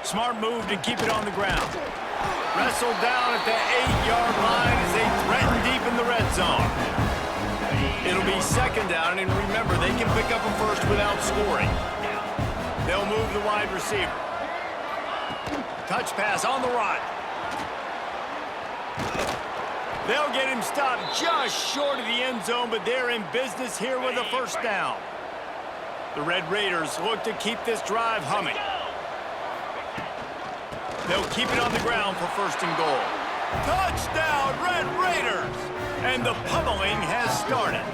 Smart move to keep it on the ground. Wrestled down at the 8-yard line as they threaten deep in the red zone. It'll be 2nd down, and remember, they can pick up a first without scoring. They'll move the wide receiver. Touch pass on the run. They'll get him stopped just short of the end zone, but they're in business here with a 1st down. The Red Raiders look to keep this drive humming. They'll keep it on the ground for 1st and goal. Touchdown, Red Raiders! And the pummeling has started.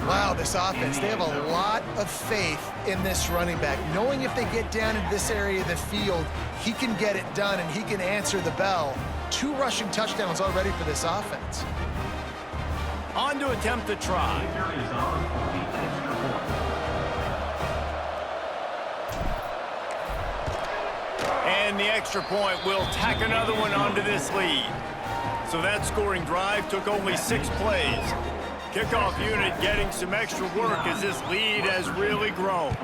Wow, this offense, they have a lot of faith in this running back. Knowing if they get down into this area of the field, he can get it done and he can answer the bell. 2 rushing touchdowns already for this offense. On to attempt the try. And the extra point will tack another one onto this lead. So that scoring drive took only 6 plays. Kickoff unit getting some extra work as this lead has really grown.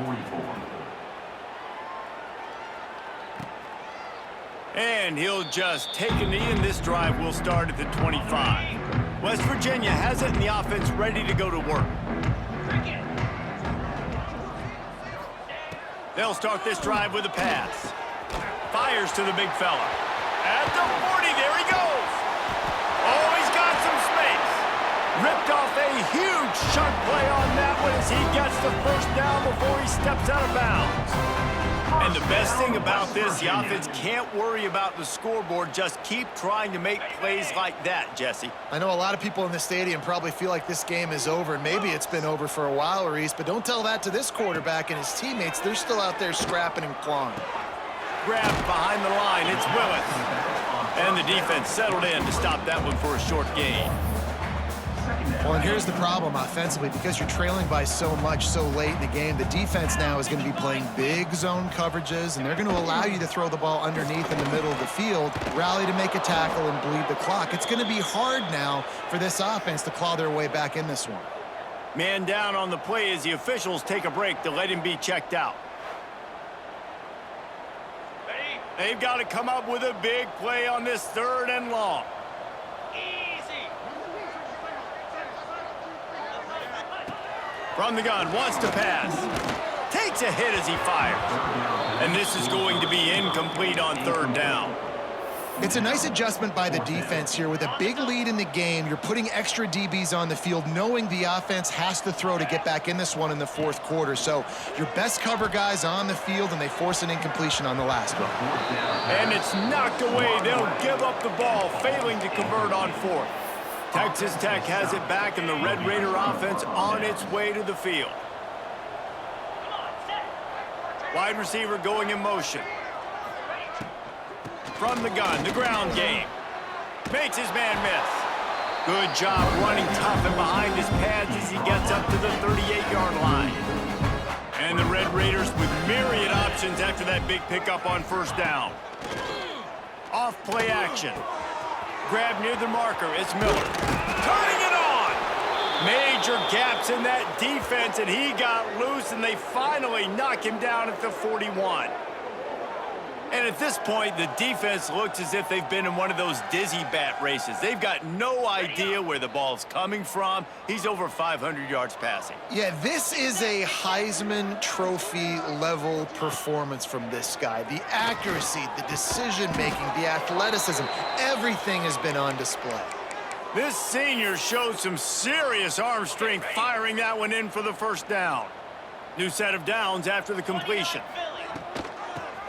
And he'll just take a knee, and this drive will start at the 25. West Virginia has it, and the offense ready to go to work. They'll start this drive with a pass. Fires to the big fella. At the 40, there he goes. Oh, he's got some space. Ripped off a huge chunk play on that one as he gets the 1st down before he steps out of bounds. And the best thing about this, the offense can't worry about the scoreboard. Just keep trying to make plays like that, Jesse. I know a lot of people in the stadium probably feel like this game is over, and maybe it's been over for a while, Reese, but don't tell that to this quarterback and his teammates. They're still out there scrapping and clawing. Grabbed behind the line, it's Willis. And the defense settled in to stop that one for a short gain. Well, and here's the problem offensively. Because you're trailing by so much so late in the game, the defense now is going to be playing big zone coverages, and they're going to allow you to throw the ball underneath in the middle of the field, rally to make a tackle, and bleed the clock. It's going to be hard now for this offense to claw their way back in this one. Man down on the play as the officials take a break to let him be checked out. They've got to come up with a big play on this 3rd and long. From the gun, wants to pass. Takes a hit as he fires. And this is going to be incomplete on 3rd down. It's a nice adjustment by the defense here. With a big lead in the game, you're putting extra DBs on the field, knowing the offense has to throw to get back in this one in the fourth quarter. So your best cover guys on the field, and they force an incompletion on the last one. And it's knocked away. They'll give up the ball, failing to convert on fourth. Texas Tech has it back, and the Red Raider offense on its way to the field. Wide receiver going in motion. From the gun, the ground game. Makes his man miss. Good job running tough and behind his pads as he gets up to the 38-yard line. And the Red Raiders with myriad options after that big pickup on first down. Off play action. Grab near the marker. It's Miller. Turning it on. Major gaps in that defense, and he got loose, and they finally knock him down at the 41. And at this point, the defense looks as if they've been in one of those dizzy bat races. They've got no idea where the ball's coming from. He's over 500 yards passing. Yeah, this is a Heisman Trophy level performance from this guy. The accuracy, the decision-making, the athleticism, everything has been on display. This senior showed some serious arm strength firing that one in for the first down. New set of downs after the completion.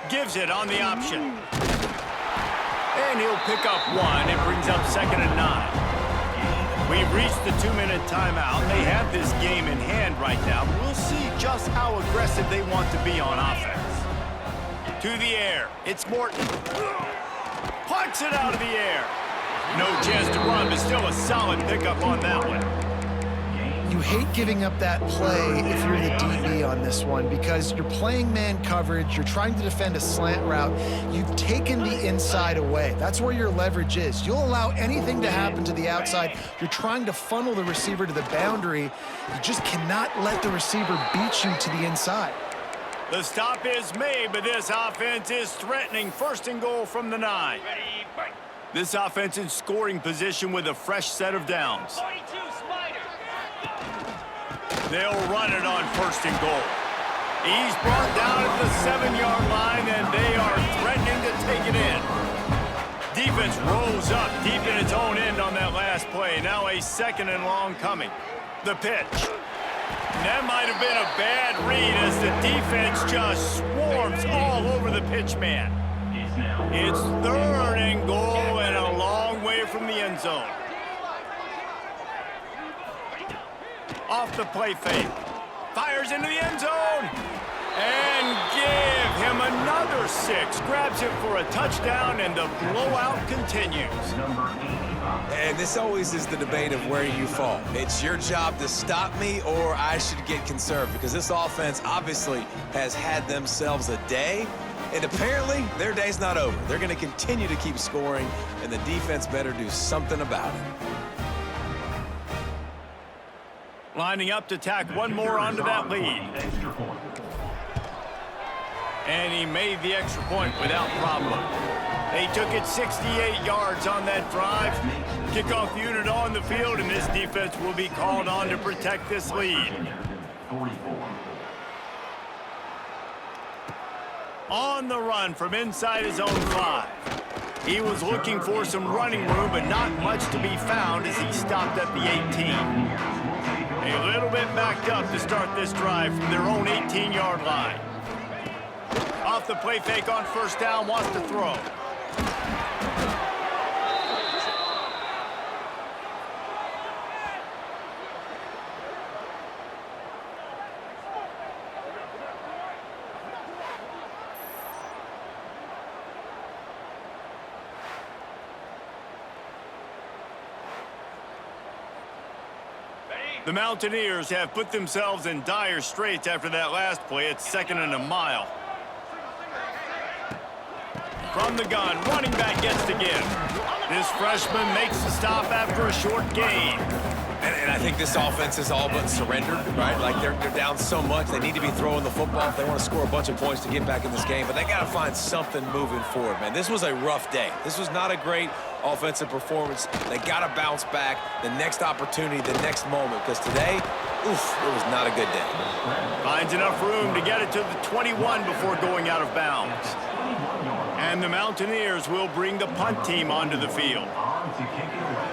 Gives it on the option. And he'll pick up one. It brings up 2nd and 9. We've reached the 2-minute timeout. They have this game in hand right now. We'll see just how aggressive they want to be on offense. To the air. It's Morton. Plucks it out of the air. No chance to run, but still a solid pickup on that one. You hate giving up that play if you're the DB on this one, because you're playing man coverage, you're trying to defend a slant route, you've taken the inside away. That's where your leverage is. You'll allow anything to happen to the outside. You're trying to funnel the receiver to the boundary. You just cannot let the receiver beat you to the inside. The stop is made, but this offense is threatening. 1st and goal from the 9. This offense in scoring position with a fresh set of downs. 42 Spider. They'll run it on 1st and goal. He's brought down at the 7-yard line, and they are threatening to take it in. Defense rolls up deep in its own end on that last play. Now a 2nd and long coming. The pitch. That might have been a bad read as the defense just swarms all over the pitch man. It's 3rd and goal and a long way from the end zone. Off the play fake. Fires into the end zone. And give him another 6. Grabs him for a touchdown, and the blowout continues. And this always is the debate of where you fall. It's your job to stop me, or I should get conserved, because this offense obviously has had themselves a day, and apparently their day's not over. They're going to continue to keep scoring, and the defense better do something about it. Lining up to tack one more onto that lead. And he made the extra point without problem. They took it 68 yards on that drive. Kickoff unit on the field, and this defense will be called on to protect this lead. On the run from inside his own 5. He was looking for some running room, but not much to be found as he stopped at the 18. A little bit backed up to start this drive from their own 18-yard line. Off the play fake on 1st down, wants to throw. The Mountaineers have put themselves in dire straits after that last play. It's 2nd and a mile. From the gun, running back gets to give. This freshman makes the stop after a short gain. And I think this offense is all but surrendered, right? Like they're down so much, they need to be throwing the football if they want to score a bunch of points to get back in this game. But they got to find something moving forward, man. This was a rough day. This was not a great offensive performance. They got to bounce back. The next opportunity, the next moment, because today, oof, it was not a good day. Finds enough room to get it to the 21 before going out of bounds. And the Mountaineers will bring the punt team onto the field. On to kick it away.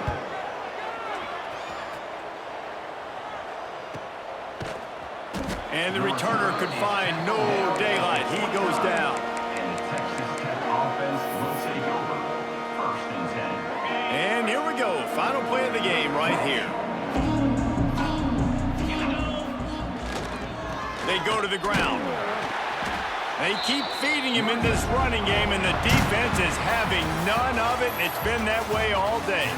And the returner could find no daylight. He goes down. And the Texas Tech offense will take over. 1st and 10. And here we go. Final play of the game right here. They go to the ground. They keep feeding him in this running game, and the defense is having none of it, and it's been that way all day.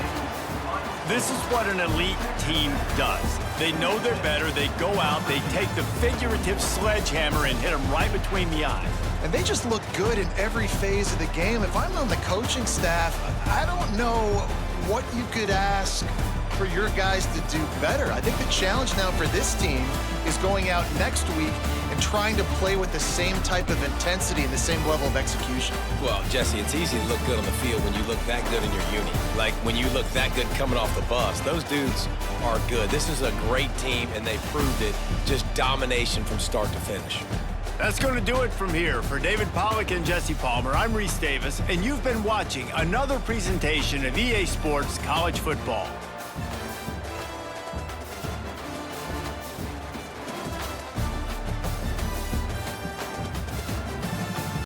This is what an elite team does. They know they're better. They go out. They take the figurative sledgehammer and hit them right between the eyes. And they just look good in every phase of the game. If I'm on the coaching staff, I don't know what you could ask for your guys to do better. I think the challenge now for this team is going out next week and trying to play with the same type of intensity and the same level of execution. Well, Jesse, it's easy to look good on the field when you look that good in your uni. Like when you look that good coming off the bus. Those dudes are good. This is a great team, and they proved it. Just domination from start to finish. That's going to do it from here. For David Pollack and Jesse Palmer, I'm Reese Davis, and you've been watching another presentation of EA Sports College Football.